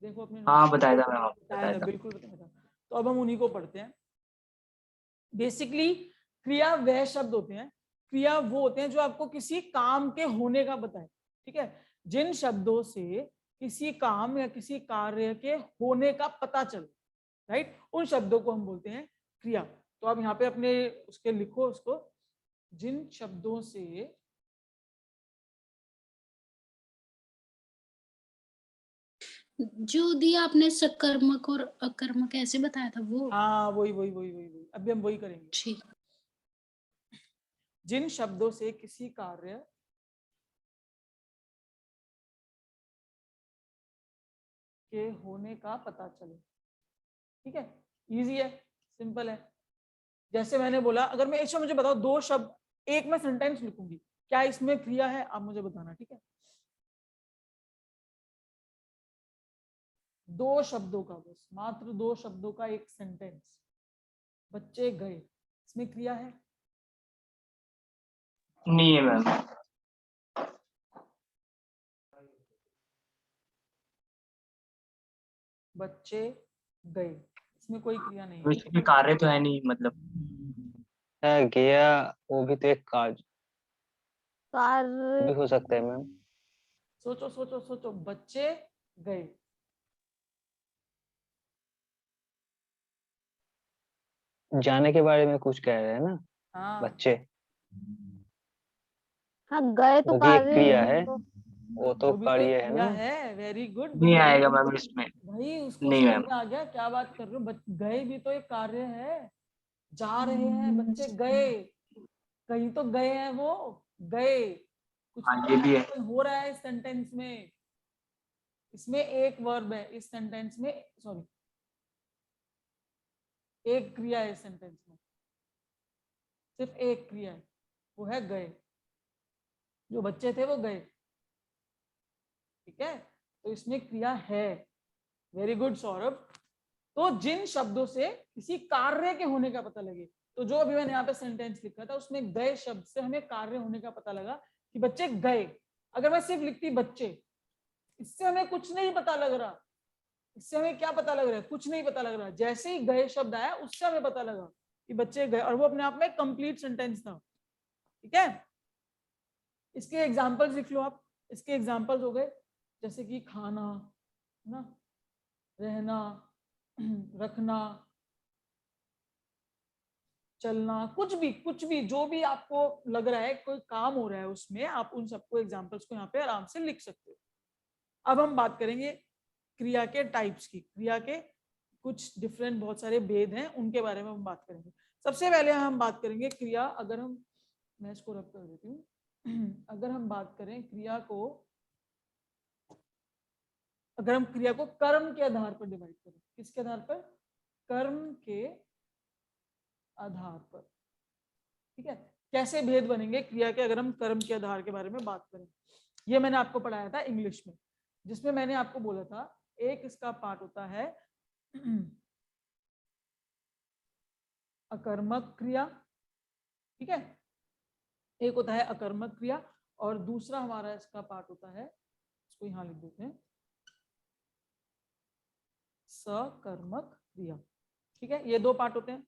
देखो अपने हाँ नोट्स। बताया था मैम, आपने बताया बताया था, था। बिल्कुल बताया था। तो अब हम उन्हीं को पढ़ते हैं। बेसिकली क्रिया वह शब्द होते हैं, क्रिया वो होते हैं जो आपको किसी काम के होने का बताए, ठीक है। जिन शब्दों से किसी काम या किसी कार्य के होने का पता चले, राइट, उन शब्दों को हम बोलते हैं क्रिया। तो आप यहाँ पे अपने उसके लिखो उसको, जिन शब्दों से जो दिया आपने सकर्मक और अकर्मक ऐसे बताया था वो? हाँ वही वही वही वही वही, अभी हम वही करेंगे। ठीक। जिन शब्दों से किसी कार्य के होने का पता चले, ठीक है, इजी है, सिंपल है। जैसे मैंने बोला, अगर मैं एक शब्द, मुझे बताओ दो शब्द, एक मैं सेंटेंस लिखूंगी, क्या इसमें क्रिया है, आप मुझे बताना, ठीक है। दो शब्दों का, बस मात्र दो शब्दों का एक सेंटेंस, बच्चे गए, इसमें क्रिया है? नहीं है मैम। बच्चे गए, इसमें कोई क्रिया नहीं है। इसमें कार्य तो है नहीं, मतलब गया वो भी तो एक कार्य कार्य भी हो सकता है मैम। सोचो सोचो सोचो, बच्चे गए, जाने के बारे में कुछ कह रहे हैं ना हाँ बच्चे, हाँ गए तो वो भी एक कार्य क्रिया वो है, तो वो तो वो भी तो एक कार्य है क्रिया ना। है, वेरी गुड नहीं भाई। आएगा मैम इसमें। भाई उसको नहीं समझ मैम। में आ गया, क्या बात कर रहे हो, गए भी तो एक कार्य है, जा रहे हैं बच्चे गए, कहीं तो गए हैं वो, गए, कुछ हाँ तो ये भी है। एक्शन हो रहा है इस सेंटेंस में, इसमें एक वर्ब है इस सेंटेंस में, सॉरी एक क्रिया है इस सेंटेंस में, सिर्फ एक क्रिया है, वो है गए। जो बच्चे थे वो गए, ठीक है, तो इसमें क्रिया है। Very good Saurabh. तो जिन शब्दों से किसी कार्य के होने का पता लगे, तो जो अभी मैंने यहाँ पे सेंटेंस लिखा था उसमें गए शब्द से हमें कार्य होने का पता लगा कि बच्चे गए। अगर मैं सिर्फ लिखती बच्चे, इससे हमें कुछ नहीं पता लग रहा। इससे हमें क्या पता लग रहा है? कुछ नहीं पता लग रहा। जैसे ही गए शब्द आया उससे हमें पता लगा कि बच्चे गए, और वो अपने आप में कंप्लीट सेंटेंस था। ठीक है, इसके एग्जाम्पल्स लिख लो आप। इसके एग्जाम्पल्स हो गए जैसे कि खाना, है ना, रहना, रखना, चलना, कुछ भी जो भी आपको लग रहा है कोई काम हो रहा है उसमें, आप उन सबको एग्जाम्पल्स को यहाँ पे आराम से लिख सकते हो। अब हम बात करेंगे क्रिया के टाइप्स की। क्रिया के कुछ डिफरेंट बहुत सारे भेद हैं, उनके बारे में हम बात करेंगे। सबसे पहले हम बात करेंगे क्रिया। अगर हम, मैं इसको रब कर देती हूँ। अगर हम बात करें क्रिया को, अगर हम क्रिया को कर्म के आधार पर डिवाइड करें, किसके आधार पर? कर्म के आधार पर। ठीक है, कैसे भेद बनेंगे क्रिया के अगर हम कर्म के आधार के बारे में बात करें? ये मैंने आपको पढ़ाया था इंग्लिश में, जिसमें मैंने आपको बोला था एक इसका पार्ट होता है अकर्मक क्रिया, ठीक है, एक होता है अकर्मक क्रिया, और दूसरा हमारा इसका पार्ट होता है, इसको यहां लिख देते हैं, सकर्मक क्रिया। ठीक है, ये दो पार्ट होते हैं।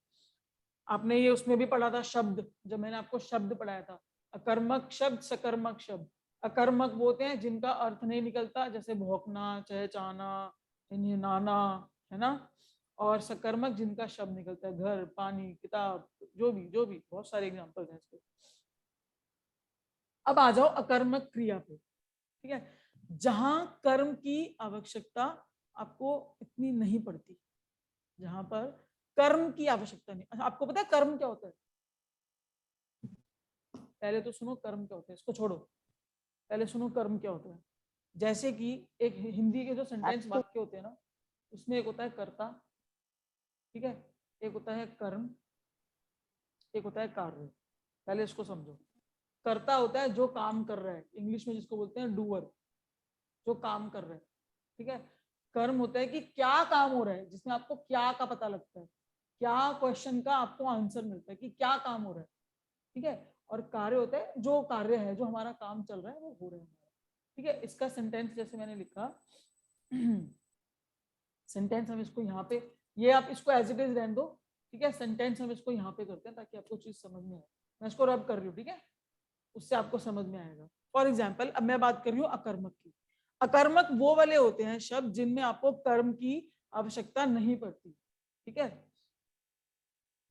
आपने ये उसमें भी पढ़ा था शब्द, जब मैंने आपको शब्द पढ़ाया था, अकर्मक शब्द, सकर्मक शब्द। अकर्मक वो होते हैं जिनका अर्थ नहीं निकलता, जैसे भौंकना, चहचहाना, हिनहिनाना, है ना, और सकर्मक जिनका शब्द निकलता है, घर, पानी, किताब, जो भी बहुत सारे एग्जांपल्स हैं इसके। अब आ जाओ अकर्मक क्रिया पे। ठीक है, जहां कर्म की आवश्यकता आपको इतनी नहीं पड़ती, जहां पर कर्म की आवश्यकता नहीं। आपको पता है कर्म क्या होता है? पहले तो सुनो कर्म क्या होता है, इसको छोड़ो, पहले सुनो कर्म क्या होता है। जैसे कि एक हिंदी के जो सेंटेंस वाक्य होते हैं ना, उसमें एक होता है कर्ता, ठीक है, एक होता है कर्म, एक होता है कार्य। पहले इसको समझो। कर्ता होता है जो काम कर रहा है, इंग्लिश में जिसको बोलते हैं डूअर, जो काम कर रहा है। ठीक है, कर्म होता है कि क्या काम हो रहा है, जिसमें आपको क्या का पता लगता है, क्या क्वेश्चन का आपको आंसर मिलता है कि क्या काम हो रहा है। ठीक है, और कार्य होता है जो कार्य है, जो हमारा काम चल रहा है वो हो रहा है। ठीक है, इसका सेंटेंस जैसे मैंने लिखा, सेंटेंस हम इसको यहाँ पे, ये आप इसको एज इट इज रहने दो। ठीक है, सेंटेंस हम इसको यहाँ पे करते हैं ताकि आपको चीज समझ में आए। मैं इसको रब कर रही हूँ, ठीक है, उससे आपको समझ में आएगा। फॉर एग्जाम्पल, अब मैं बात कर रही हूँ अकर्मक की। अकर्मक वो वाले होते हैं शब्द जिनमें आपको कर्म की आवश्यकता नहीं पड़ती। ठीक है,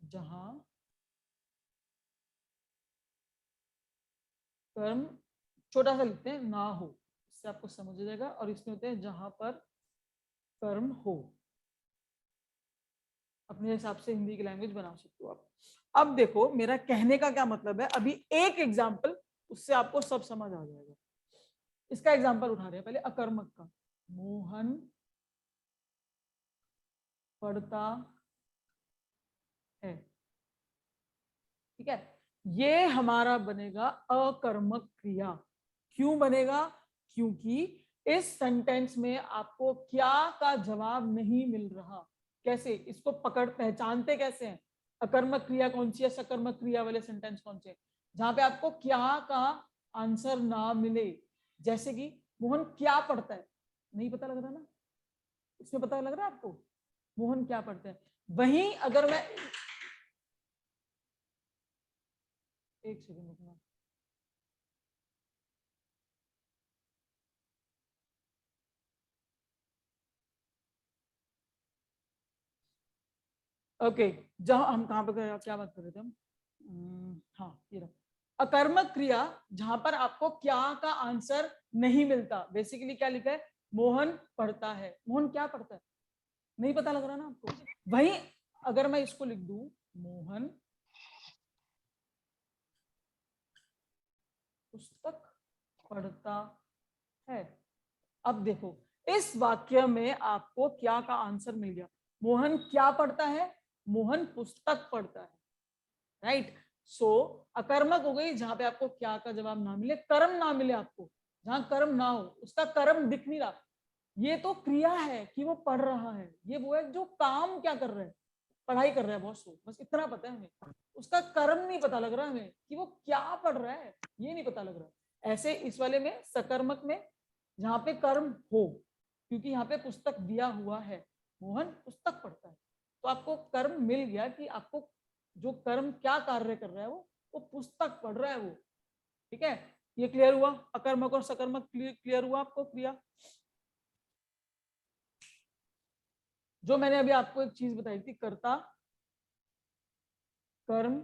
जहां कर्म, छोटा सा लिखते हैं, ना हो, इससे आपको समझ जाएगा। और इसमें होते हैं जहां पर कर्म हो। अपने हिसाब से हिंदी की लैंग्वेज बना सकते हो आप। अब देखो मेरा कहने का क्या मतलब है, अभी एक एग्जाम्पल, उससे आपको सब समझ आ जाएगा। इसका एग्जाम्पल उठा रहे हैं पहले अकर्मक का। मोहन पढ़ता है। ठीक है, ये हमारा बनेगा अकर्मक क्रिया। क्यों बनेगा? क्योंकि इस सेंटेंस में आपको क्या का जवाब नहीं मिल रहा। कैसे इसको पहचानते कैसे हैं? अकर्मक क्रिया कौन सी है, सकर्मक क्रिया वाले सेंटेंस कौन से? जहां पे आपको क्या का आंसर ना मिले। जैसे कि मोहन क्या पढ़ता है, नहीं पता लग रहा ना, इसमें पता लग रहा है आपको मोहन क्या पढ़ता है। वहीं अगर मैं, एक सेकंड रुकना, ओके, जहां हम कहां पर क्या बात कर रहे थे हम, हाँ ये रहा। अकर्मक क्रिया जहां पर आपको क्या का आंसर नहीं मिलता। बेसिकली क्या लिखा है, मोहन पढ़ता है। मोहन क्या पढ़ता है, नहीं पता लग रहा ना आपको। वहीं अगर मैं इसको लिख दूं, मोहन पुस्तक पढ़ता है। अब देखो इस वाक्य में आपको क्या का आंसर मिल गया। मोहन क्या पढ़ता है, मोहन पुस्तक पढ़ता है, राइट। सो अकर्मक हो गई जहां पे आपको क्या का जवाब ना मिले, कर्म ना मिले आपको, जहां कर्म ना हो, उसका कर्म दिख नहीं रहा। ये तो क्रिया है कि वो पढ़ रहा है, ये वो है जो काम क्या कर रहा है, पढ़ाई कर रहा है, बहुत सो, बस इतना पता है हमें। उसका कर्म नहीं पता लग रहा हमें कि वो क्या पढ़ रहा है, ये नहीं पता लग रहा। ऐसे इस वाले में सकर्मक में जहां पे कर्म हो, क्योंकि यहाँ पे पुस्तक दिया हुआ है, मोहन पुस्तक पढ़ता है, तो आपको कर्म मिल गया कि आपको जो कर्म क्या कार्य कर रहा है वो पुस्तक पढ़ रहा है वो। ठीक है, ये क्लियर हुआ, अकर्मक और सकर्मक क्लियर हुआ आपको क्रिया। जो मैंने अभी आपको एक चीज बताई थी, कर्ता, कर्म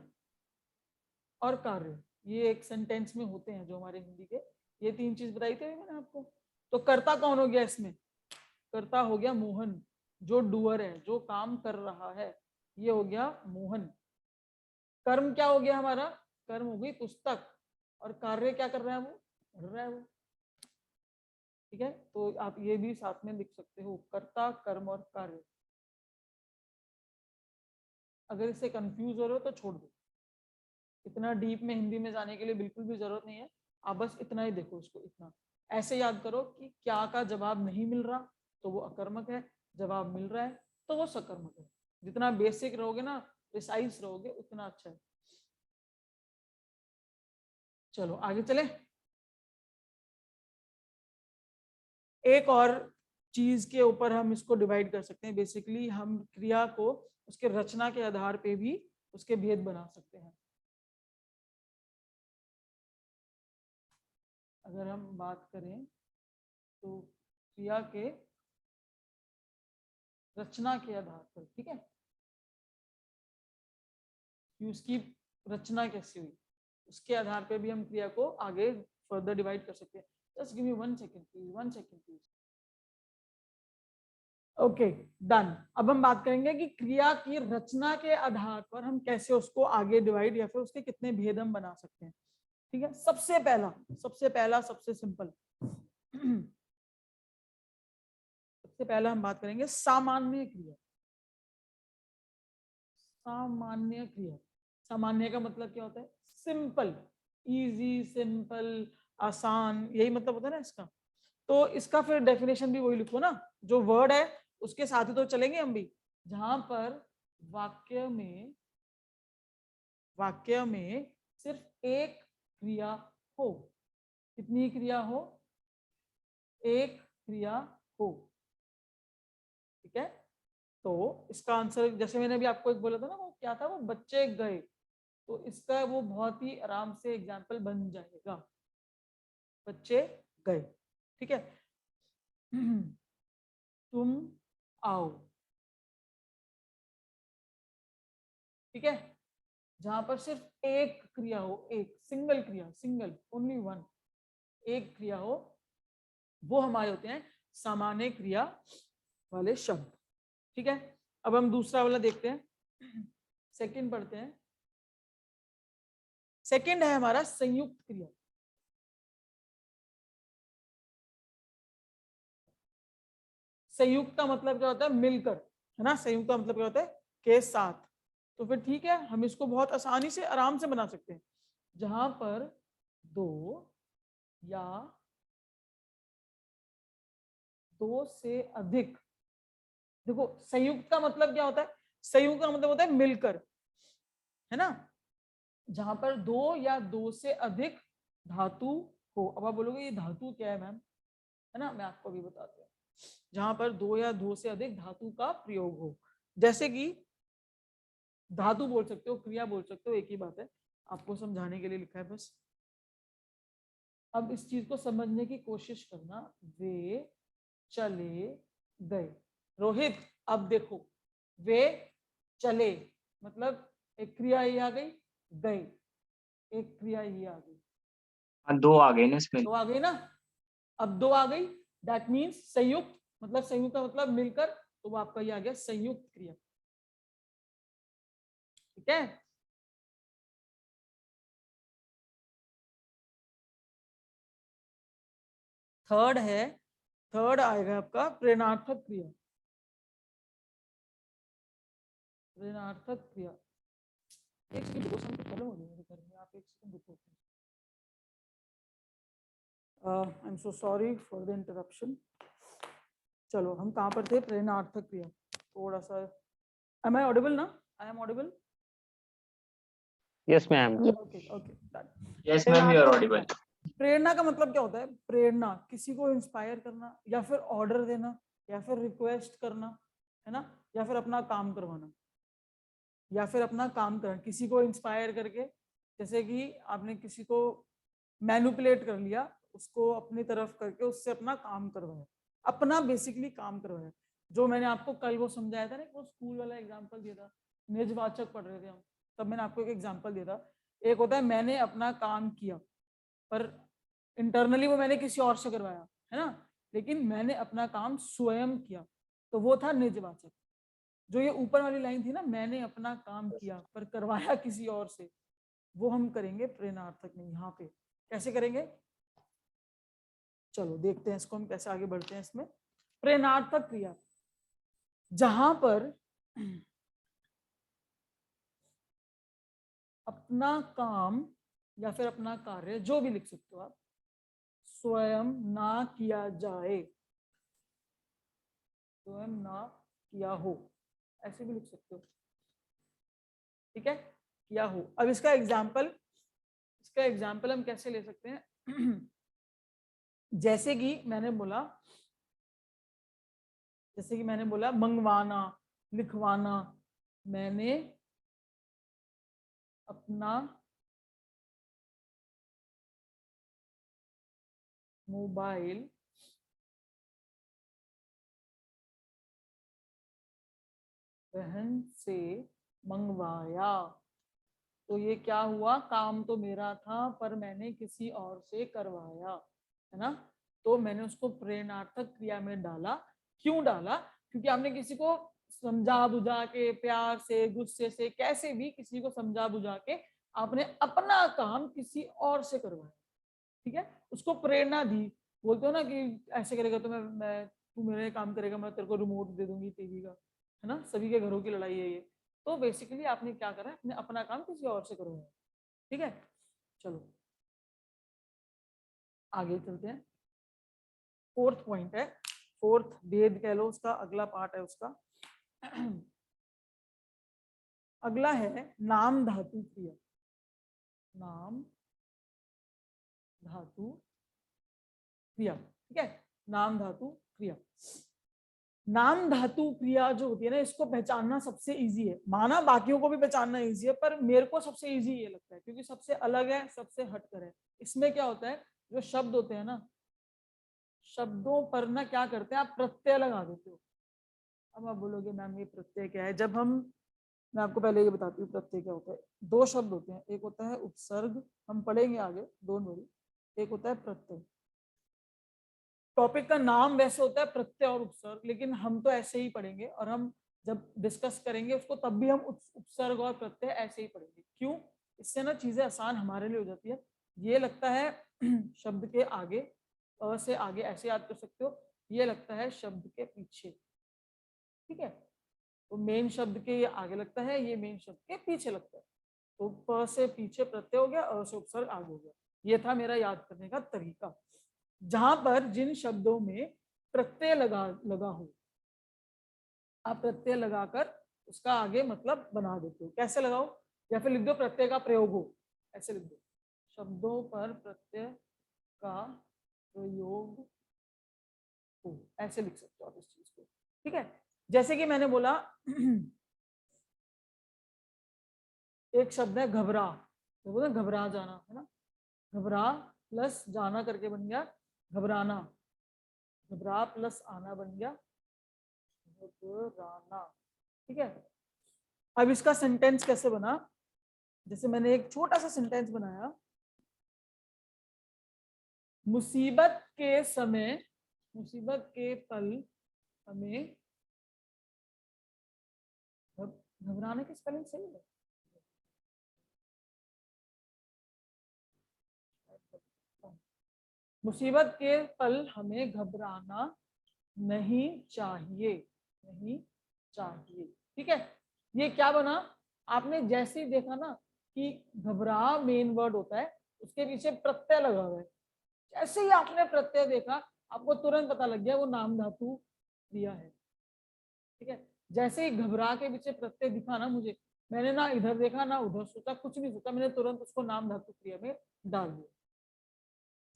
और कार्य, ये एक सेंटेंस में होते हैं जो हमारे हिंदी के, ये तीन चीज बताई थी मैंने आपको। तो कर्ता कौन हो गया इसमें, कर्ता हो गया मोहन, जो डूअर है, जो काम कर रहा है, ये हो गया मोहन। कर्म क्या हो गया हमारा, कर्म हो गई पुस्तक, और कार्य क्या कर रहा है वो, पढ़ रहा है वो। ठीक है, तो आप ये भी साथ में लिख सकते हो, कर्ता, कर्म और कार्य। अगर इससे कंफ्यूज हो रहे हो तो छोड़ दो, इतना डीप में हिंदी में जाने के लिए बिल्कुल भी जरूरत नहीं है, आप बस इतना ही देखो इसको, इतना ऐसे याद करो कि क्या का जवाब नहीं मिल रहा तो वो अकर्मक है, जवाब मिल रहा है तो वो सकर्मक है। जितना बेसिक रहोगे ना, प्रिसाइज रहोगे, उतना अच्छा है। चलो आगे चले। एक और चीज के ऊपर हम इसको डिवाइड कर सकते हैं, बेसिकली हम क्रिया को उसके रचना के आधार पे भी उसके भेद बना सकते हैं। अगर हम बात करें तो क्रिया के रचना के आधार पर, ठीक है, कि उसकी रचना कैसी हुई, उसके आधार पे भी हम क्रिया को आगे फर्दर डिवाइड कर सकते हैं। Just give me 1 second please, 1 second please. Okay done. अब हम बात करेंगे कि क्रिया की रचना के आधार पर हम कैसे उसको आगे डिवाइड या फिर उसके कितने भेद हम बना सकते हैं। ठीक है, सबसे पहला सबसे सिंपल सबसे पहला हम बात करेंगे सामान्य क्रिया। सामान्य क्रिया, सामान्य का मतलब क्या होता है, सिंपल, इजी, सिंपल, आसान, यही मतलब होता है ना इसका। तो इसका फिर डेफिनेशन भी वही लिखो ना, जो वर्ड है उसके साथ ही तो चलेंगे हम भी। जहां पर वाक्य में सिर्फ एक क्रिया हो, कितनी क्रिया हो, एक क्रिया हो। ठीक है, तो इसका आंसर जैसे मैंने अभी आपको एक बोला था ना, वो क्या था, वो बच्चे गए, तो इसका वो बहुत ही आराम से एग्जाम्पल बन जाएगा, बच्चे गए। ठीक है, तुम आओ। ठीक है, जहां पर सिर्फ एक क्रिया हो, एक सिंगल क्रिया, सिंगल, ओनली वन, एक क्रिया हो, वो हमारे होते हैं सामान्य क्रिया वाले शब्द। ठीक है, अब हम दूसरा वाला देखते हैं, सेकंड पढ़ते हैं। सेकंड है हमारा संयुक्त क्रिया। संयुक्त का मतलब क्या होता है, मिलकर, है ना, संयुक्त का मतलब क्या होता है, के साथ। तो फिर ठीक है, हम इसको बहुत आसानी से आराम से बना सकते हैं, जहां पर दो या दो से अधिक, देखो संयुक्त का मतलब क्या होता है, संयुक्त का मतलब होता है मिलकर, है ना, जहां पर दो या दो से अधिक धातु हो। अब आप बोलोगे ये धातु क्या है मैम, है ना, मैं आपको अभी बताती हूँ। जहां पर दो या दो से अधिक धातु का प्रयोग हो, जैसे कि धातु बोल सकते हो, क्रिया बोल सकते हो, एक ही बात है, आपको समझाने के लिए लिखा है बस। अब इस चीज को समझने की कोशिश करना, वे चले गए। रोहित अब देखो, वे चले मतलब एक क्रिया ही आ गई, गए एक क्रिया ही आ गई, हाँ, 2 आ गए ना इसमें। दो आ गई ना, अब दो आ गई, दैट मीन्स संयुक्त, मतलब संयुक्त का मतलब मिलकर, तो वो आपका ये आ गया संयुक्त क्रिया। ठीक है, थर्ड आएगा आपका प्रेरणार्थक क्रिया। प्रेरणार्थक क्रिया, एक सेकंड, 2 सेकंड खत्म हो गई। एक सेकंड रुको। I am so sorry for the interruption. चलो हम कहाँ पर थे? प्रेरणार्थक क्रिया। थोड़ा सा, am I audible ना? I am audible? Yes, ma'am. Okay, okay, done. Yes, ma'am, you are audible. प्रेरणा का मतलब क्या होता है? प्रेरणा किसी को इंस्पायर करना, या फिर ऑर्डर देना, या फिर रिक्वेस्ट करना, है ना, या फिर अपना काम करवाना, या फिर अपना काम करना, किसी को इंस्पायर करके, जैसे कि आपने किसी को मैनिपुलेट कर लिया, उसको अपनी तरफ करके उससे अपना काम करवाया, अपना बेसिकली काम करवाया। जो मैंने आपको कल वो समझाया था ना, वो स्कूल वाला एग्जांपल दिया था, निजवाचक पढ़ रहे थे हम, तब मैंने आपको एक एग्जांपल दिया था। एक होता है मैंने अपना काम किया, पर इंटरनली वो मैंने किसी और से करवाया, है ना, लेकिन मैंने अपना काम स्वयं किया, तो वो था निजवाचक। जो ये ऊपर वाली लाइन थी ना, मैंने अपना काम किया पर करवाया किसी और से, वो हम करेंगे प्रेरणार्थक में। यहाँ पे कैसे करेंगे? चलो देखते हैं इसको हम कैसे आगे बढ़ते हैं। इसमें प्रेरणार्थक क्रिया, जहां पर अपना काम या फिर अपना कार्य, जो भी लिख सकते हो आप, स्वयं ना किया जाए, स्वयं ना किया हो, ऐसे भी लिख सकते हो, ठीक है, किया हो। अब इसका एग्जाम्पल हम कैसे ले सकते हैं? जैसे कि मैंने बोला मंगवाना, लिखवाना, मैंने अपना मोबाइल बहन से मंगवाया। तो ये क्या हुआ? काम तो मेरा था पर मैंने किसी और से करवाया, है ना। तो मैंने उसको प्रेरणार्थक क्रिया में डाला। क्यों डाला? क्योंकि आपने किसी को समझा बुझा के, प्यार से, गुस्से से, कैसे भी किसी को समझा बुझा के आपने अपना काम किसी और से करवाया, ठीक है, उसको प्रेरणा दी। बोलते हो ना कि ऐसे करेगा तो मैं तू मेरे काम करेगा, मैं तेरे को रिमोट दे दूंगी टीवी का, है ना, सभी के घरों की लड़ाई है ये। तो बेसिकली आपने क्या करा? अपने अपना काम किसी और से करवाया, ठीक है। चलो आगे चलते हैं। फोर्थ पॉइंट है, फोर्थ वेद कह लो, उसका अगला पार्ट है उसका। अगला है नाम धातु क्रिया। नाम धातु क्रिया, ठीक है, नाम धातु क्रिया। नाम धातु क्रिया जो होती है ना, इसको पहचानना सबसे इजी है। माना बाकियों को भी पहचानना इजी है, पर मेरे को सबसे इजी ये लगता है क्योंकि सबसे अलग है, सबसे हटकर है। इसमें क्या होता है, जो शब्द होते हैं ना, शब्दों पर ना क्या करते हैं, आप प्रत्यय लगा देते हो। अब आप बोलोगे मैम ये प्रत्यय क्या है? मैं आपको पहले ये बताती हूँ प्रत्यय क्या होता है। दो शब्द होते हैं, एक होता है उपसर्ग, हम पढ़ेंगे आगे, डोंट वरी। एक होता है प्रत्यय। टॉपिक का नाम वैसे होता है प्रत्यय और उपसर्ग, लेकिन हम तो ऐसे ही पढ़ेंगे, और हम जब डिस्कस करेंगे उसको तब भी हम उपसर्ग और प्रत्यय ऐसे ही पढ़ेंगे। क्यों? इससे ना चीजें आसान हमारे लिए हो जाती है। ये लगता है शब्द के आगे, अ से आगे ऐसे याद कर सकते हो, ये लगता है शब्द के पीछे, ठीक है। तो मेन शब्द के ये आगे लगता है, ये मेन शब्द के पीछे लगता है। तो प से पीछे प्रत्यय हो गया, अ से उपसर्ग आगे हो गया। ये था मेरा याद करने का तरीका। जहां पर जिन शब्दों में प्रत्यय लगा हो, आप प्रत्यय लगाकर उसका आगे मतलब बना देते हो। कैसे लगाओ? या फिर लिख दो प्रत्यय का प्रयोग हो, ऐसे लिख दो, शब्दों पर प्रत्यय का प्रयोग हो, ऐसे लिख सकते हो आप इस चीज को, ठीक है। जैसे कि मैंने बोला एक शब्द है घबरा, तो बोला घबरा जाना, है ना, घबरा प्लस जाना करके बन गया घबराना, घबरा प्लस आना बन गया घबराना, ठीक है। अब इसका सेंटेंस कैसे बना? जैसे मैंने एक छोटा सा सेंटेंस बनाया, मुसीबत के समय, मुसीबत के पल हमें घबराने की स्पेलिंग सही है? मुसीबत के पल हमें घबराना नहीं चाहिए, नहीं चाहिए, ठीक है। ये क्या बना? आपने जैसे ही देखा ना कि घबरा मेन वर्ड होता है, उसके पीछे प्रत्यय लगा हुआ है। जैसे ही आपने प्रत्यय देखा आपको तुरंत पता लग गया वो नाम धातु क्रिया है। ठीक है, जैसे ही घबरा के पीछे प्रत्यय दिखा ना मुझे, मैंने ना इधर देखा ना उधर सोचा, कुछ नहीं सोचा, मैंने तुरंत उसको नाम धातु क्रिया में डाल दिया।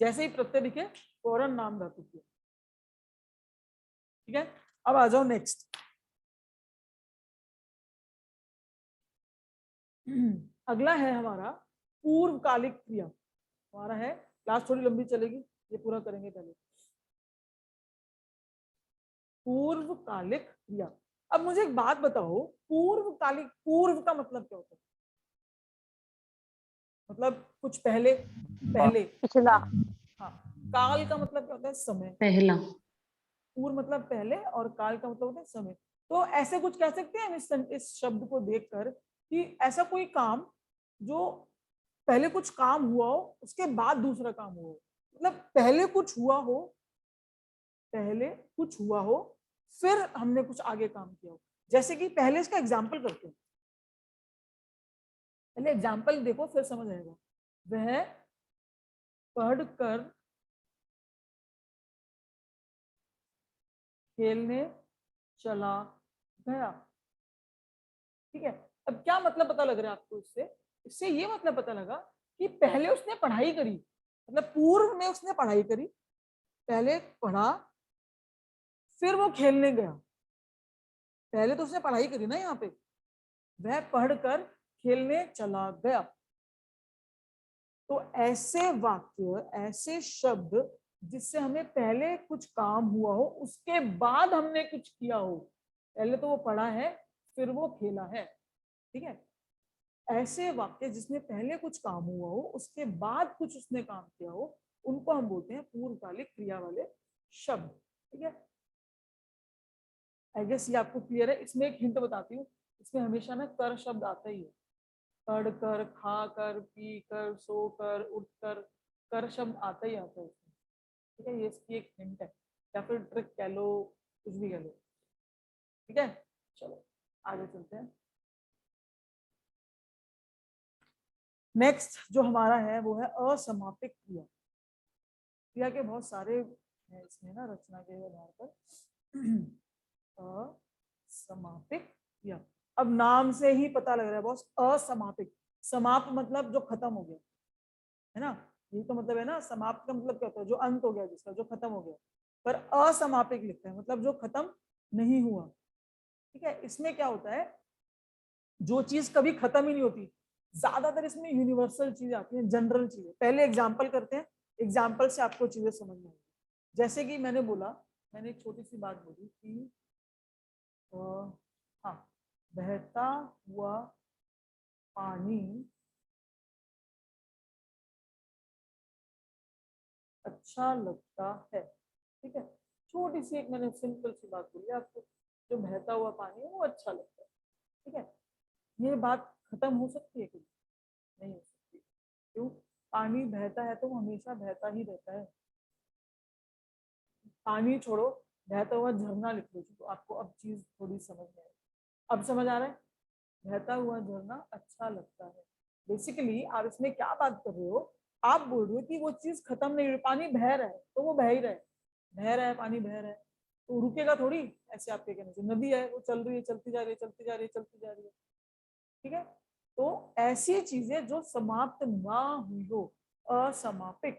जैसे ही प्रत्यय दिखे फौरन नाम धातु क्रिया। ठीक है, अब आ जाओ नेक्स्ट। अगला है हमारा पूर्वकालिक क्रिया। हमारा है, क्लास थोड़ी लंबी चलेगी, ये पूरा करेंगे पहले। पूर्वकालिक क्रिया। अब मुझे एक बात बताओ, पूर्वकालिक, पूर्व का मतलब क्या होता है? मतलब कुछ पहले, पहले। पिछला। हाँ, काल का मतलब क्या होता है? समय। पहला। पूर्व मतलब पहले और काल का मतलब होता है समय। तो ऐसे कुछ कह सकते हैं इस शब्द को देखकर कि ऐसा कोई काम जो पहले कुछ काम हुआ हो उसके बाद दूसरा काम हुआ हो, मतलब पहले कुछ हुआ हो, पहले कुछ हुआ हो फिर हमने कुछ आगे काम किया हो। जैसे कि पहले इसका एग्जाम्पल करते हैं, पहले एग्जाम्पल देखो फिर समझ आएगा। वह पढ़कर खेलने चला गया। ठीक है, अब क्या मतलब पता लग रहा है आपको इससे? इससे ये मतलब पता लगा कि पहले उसने पढ़ाई करी, मतलब पूर्व में उसने पढ़ाई करी, पहले पढ़ा फिर वो खेलने गया। पहले तो उसने पढ़ाई करी ना, यहाँ पे वह पढ़कर खेलने चला गया। तो ऐसे वाक्य, ऐसे शब्द जिससे हमें पहले कुछ काम हुआ हो उसके बाद हमने कुछ किया हो, पहले तो वो पढ़ा है फिर वो खेला है। ठीक है, ऐसे वाक्य जिसमें पहले कुछ काम हुआ हो उसके बाद कुछ उसने काम किया हो, उनको हम बोलते हैं पूर्वकालिक क्रिया वाले शब्द। ठीक है, आई गेस ये आपको क्लियर है। इसमें एक हिंट बताती हूँ, इसमें हमेशा ना कर शब्द आता ही है। पढ़ कर, खा कर, पी कर, सो कर, उठ कर शब्द आता ही आता है इसमें। ठीक है, ये इसकी एक हिंट है, या फिर ट्रिक कह लो, कुछ भी कह लो। ठीक है, चलो आगे चलते हैं। नेक्स्ट जो हमारा है वो है असमापिक क्रिया। क्रिया के बहुत सारे हैं इसमें ना, रचना के आधार पर। असमापिक क्रिया, अब नाम से ही पता लग रहा है बॉस, असमापिक। समाप्त मतलब जो खत्म हो गया है ना, यही तो मतलब है ना। समाप्त का मतलब क्या होता है? जो अंत हो गया, जिसका जो खत्म हो गया। पर असमापिक लिखते हैं मतलब जो खत्म नहीं हुआ। ठीक है, इसमें क्या होता है, जो चीज कभी खत्म ही नहीं होती, ज्यादातर इसमें यूनिवर्सल चीजें आती हैं, जनरल चीजें। पहले एग्जाम्पल करते हैं, एग्जाम्पल से आपको चीजें समझ में आएंगी। जैसे कि मैंने बोला, मैंने एक छोटी सी बात बोली कि हाँ, बहता हुआ पानी अच्छा लगता है। ठीक है, छोटी सी एक मैंने सिंपल सी बात बोली आपको, जो बहता हुआ पानी है वो अच्छा लगता है। ठीक है, ये बात खत्म हो सकती है कि नहीं हो सकती? क्यों? पानी बहता है तो वो हमेशा बहता ही रहता है। पानी छोड़ो, बहता हुआ झरना लिख लो तो आपको अब चीज थोड़ी समझ में आए। अब समझ आ रहा है? बहता हुआ झरना अच्छा लगता है। बेसिकली आप इसमें क्या बात कर रहे हो? आप बोल रहे हो कि वो चीज खत्म नहीं हुई, पानी बह रहा है तो वो बह ही रहा है, बह रहा है, पानी बह रहा है तो रुकेगा थोड़ी। ऐसे आपके कहने से नदी है, वो चल रही है, चलती जा रही है, चलती जा रही है, चलती जा रही है। ठीक है, तो ऐसी चीजें जो समाप्त ना हुई हो, असमापिक।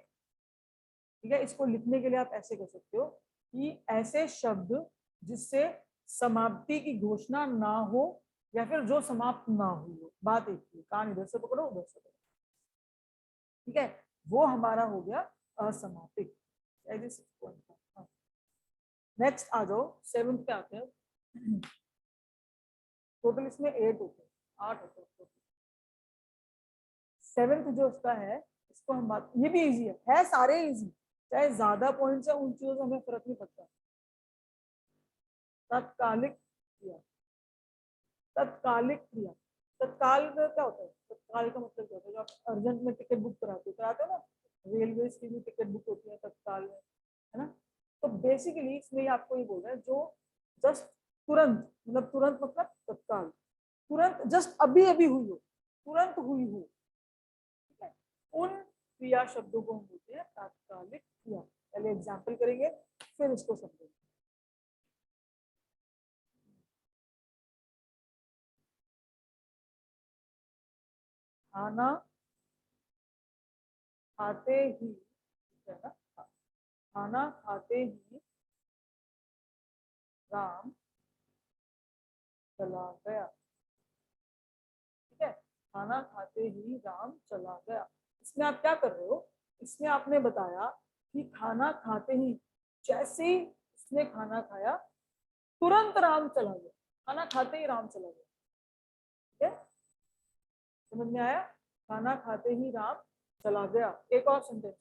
ठीक है, इसको लिखने के लिए आप ऐसे कह सकते हो कि ऐसे शब्द जिससे समाप्ति की घोषणा ना हो या फिर जो समाप्त ना हुई हो। बात एक ही, कान इधर से पकड़ो उधर से पकड़ो। ठीक है, वो हमारा हो गया असमापिक। नेक्स्ट आ जाओ, 7th पे आते हैं। टोटल इसमें 8 होते हैं, 8 होते हैं। 7th जो उसका है, इसको हम बात, ये भी इजी है सारे इजी, चाहे ज्यादा पॉइंट्स है उन चीजों से हमें फर्क नहीं पड़ता। तत्कालिक क्रिया, तत्कालिक क्रिया। तत्काल का क्या होता है? तत्काल का मतलब क्या होता है? जो आप अर्जेंट में टिकट बुक कराते हो ना, रेलवे की भी टिकट बुक होती है तत्काल में, है ना। तो बेसिकली इसमें आपको ये बोल रहा है जो जस्ट तुरंत, मतलब तुरंत मतलब तत्काल, तुरंत जस्ट अभी अभी हुई हो, तुरंत हुई हो, ठीक है, उन क्रिया शब्दों को हम बोलते हैं तात्कालिक क्रिया। पहले एग्जाम्पल करेंगे फिर इसको समझेंगे। खाना खाते ही, है ना, खाना खाते ही राम चला गया, ठीक है, खाना खाते ही राम चला गया। इसमें आप क्या कर रहे हो, इसमें आपने बताया कि खाना खाते ही, जैसे ही उसने खाना खाया तुरंत राम चला गया, खाना खाते ही राम चला गया, ठीक है, समझ में आया? खाना खाते ही राम चला गया। एक और सेंटेंस,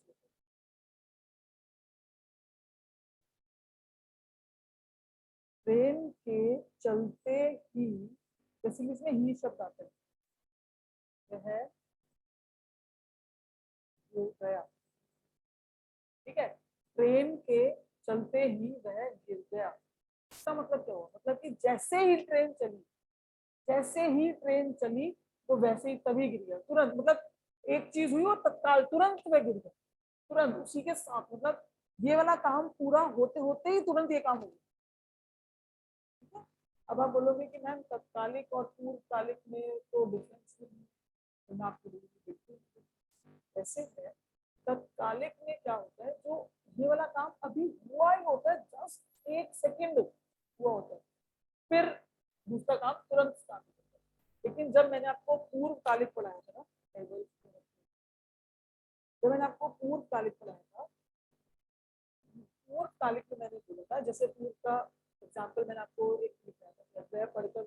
ट्रेन के चलते ही, जैसे कि इसमें ही शब्द आता है, वह गिर गया, ठीक है, ट्रेन के चलते ही वह गिर गया। इसका मतलब क्या हुआ, मतलब कि जैसे ही ट्रेन चली, जैसे ही ट्रेन चली तो वैसे ही तभी गिर गया, तुरंत, मतलब एक चीज हुई और तत्काल तुरंत वह गिर गया, तुरंत उसी के साथ, मतलब ये वाला काम पूरा होते होते ही तुरंत ये काम हो गया, ठीक है। अब आप बोलोगे कि मैम तत्कालिक और पूर्वकालिक में तो डिफरेंस नहीं, तो मैं आपको बिल्कुल ऐसे है। तत्कालिक में क्या होता है, जो ये वाला काम अभी हुआ ही होता है, जस्ट एक सेकेंड हुआ होता है, फिर दूसरा काम तुरंत स्टार्ट होता है। लेकिन जब मैंने आपको पूर्वकालिक पढ़ाया था ना, जब मैंने आपको पूर्वकालिक पढ़ाया था, पूर्वकालिक में मैंने बोला था, जैसे पूर्व का एग्जाम्पल मैंने आपको एक लिखा था, वह पढ़कर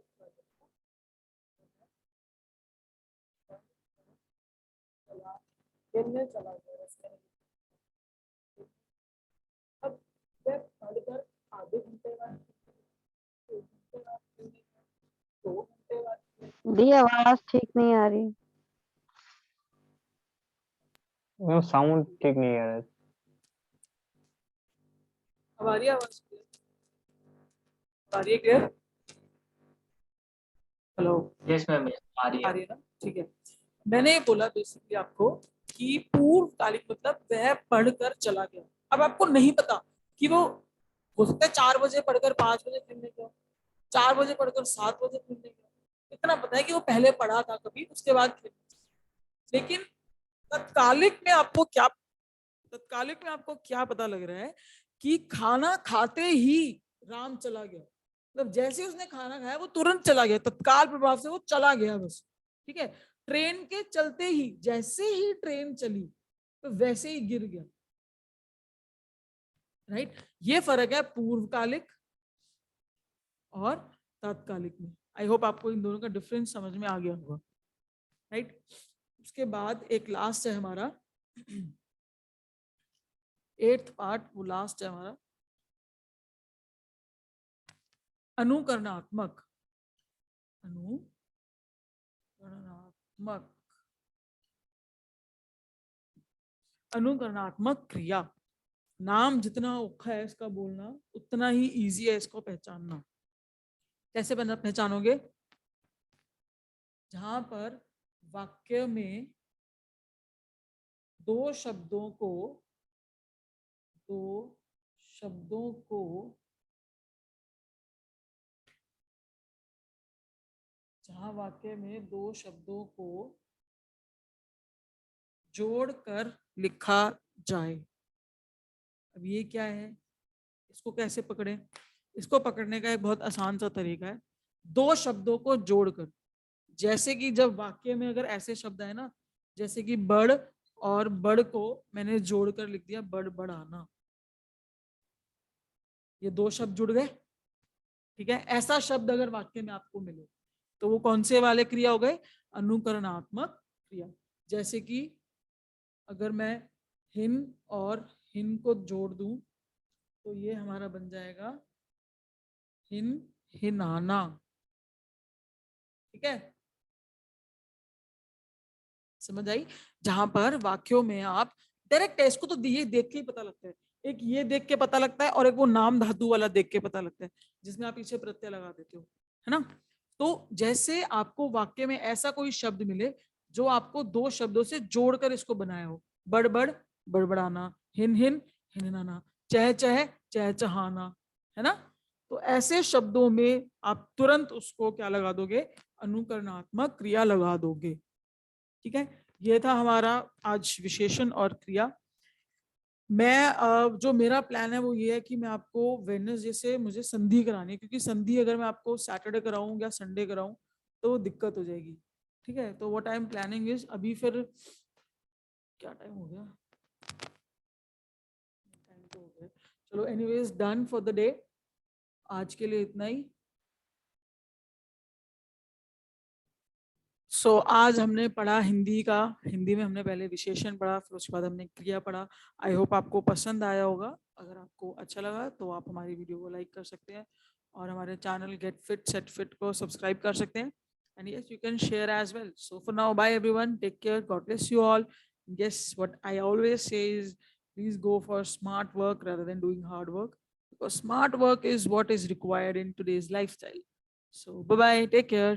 चला, खेलने चला गया, अब वह पढ़कर आधे घंटे बाद, 1 घंटे बाद, 2 घंटे बाद, दी आवाज ठीक नहीं आ रही। साउंड ठीक नहीं आ रहा है। अब आ रही है आवाज, आ रही है क्लियर? हेलो, यस मैम, आ रही आ है। रही है ना, ठीक है। मैंने ये बोला बेसिकली आपको कि पूर्वकालिक मतलब वह पढ़कर चला गया। अब आपको नहीं पता कि वो हो सकता है 4 बजे पढ़कर 5 बजे फिरने गया, 4 बजे पढ़कर 7 बजे फिरने गया, इतना पता है कि वो पहले पढ़ा था कभी, उसके बाद फिर। लेकिन तत्कालिक में आपको क्या, तत्कालिक में आपको क्या पता लग रहा है कि खाना खाते ही राम चला गया, मतलब जैसे उसने खाना खाया वो तुरंत चला गया, तत्काल प्रभाव से वो चला गया बस, ठीक है। ट्रेन के चलते ही, जैसे ही ट्रेन चली तो वैसे ही गिर गया, राइट। ये फर्क है पूर्वकालिक और तात्कालिक में। आई होप आपको इन दोनों का डिफरेंस समझ में आ गया होगा, राइट। उसके बाद एक लास्ट है हमारा 8th पार्ट, वो लास्ट है हमारा अनुकरणात्मक, अनुकरणात्मक, अनुकरणात्मक क्रिया। नाम जितना औखा है इसका बोलना, उतना ही इजी है इसको पहचानना। कैसे पहचानोगे? जहां पर वाक्य में दो शब्दों को जहां वाक्य में 2 शब्दों को जोड़कर लिखा जाए। अब ये क्या है, इसको कैसे पकड़े? इसको पकड़ने का एक बहुत आसान सा तरीका है, 2 शब्दों को जोड़कर। जैसे कि जब वाक्य में अगर ऐसे शब्द है ना, जैसे कि बड़ और बड़ को मैंने जोड़कर लिख दिया बड़ बढ़ाना, ये 2 शब्द जुड़ गए, ठीक है। ऐसा शब्द अगर वाक्य में आपको मिले तो वो कौन से वाले क्रिया हो गए? अनुकरणात्मक क्रिया। जैसे कि अगर मैं हिन और हिन को जोड़ दूं तो ये हमारा बन जाएगा हिन हिनाना, ठीक है, समझ आई? जहां पर वाक्यों में आप डायरेक्ट है, इसको तो ये देख के ही पता लगता है, एक ये देख के पता लगता है और एक वो नाम धातु वाला देख के पता लगता है जिसमें आप पीछे प्रत्यय लगा देते हो, है ना। तो जैसे आपको वाक्य में ऐसा कोई शब्द मिले जो आपको दो शब्दों से जोड़कर इसको बनाया हो, बड़बड़ बड़बड़ाना, हिन हिन हिननाना, चह चह चहचहाना, है ना। तो ऐसे शब्दों में आप तुरंत उसको क्या लगा दोगे, अनुकरणात्मक क्रिया लगा दोगे। ठीक है, ये था हमारा आज विशेषण और क्रिया। मैं जो मेरा प्लान है वो ये है कि मैं आपको वेडनेसडे से मुझे संधि करानी है, क्योंकि संधि अगर मैं आपको सैटरडे कराऊं या संडे कराऊं तो वो दिक्कत हो जाएगी। ठीक है, तो what I am planning is, अभी फिर क्या टाइम हो गया, टाइम तो हो गया, चलो anyways done for the day, आज के लिए इतना ही। आज हमने पढ़ा हिंदी का, हिंदी में हमने पहले विशेषण पढ़ा, फिर उसके बाद हमने क्रिया पढ़ा। आई होप आपको पसंद आया होगा। अगर आपको अच्छा लगा तो आप हमारी वीडियो को लाइक कर सकते हैं और हमारे channel get fit set fit को सब्सक्राइब कर सकते हैं। And yes, you can share as well. So for now, bye everyone, take care, God bless you all. Yes, what I always say is, please go for smart work rather than doing hard work, because smart work is what is required in today's lifestyle. So bye bye, take care.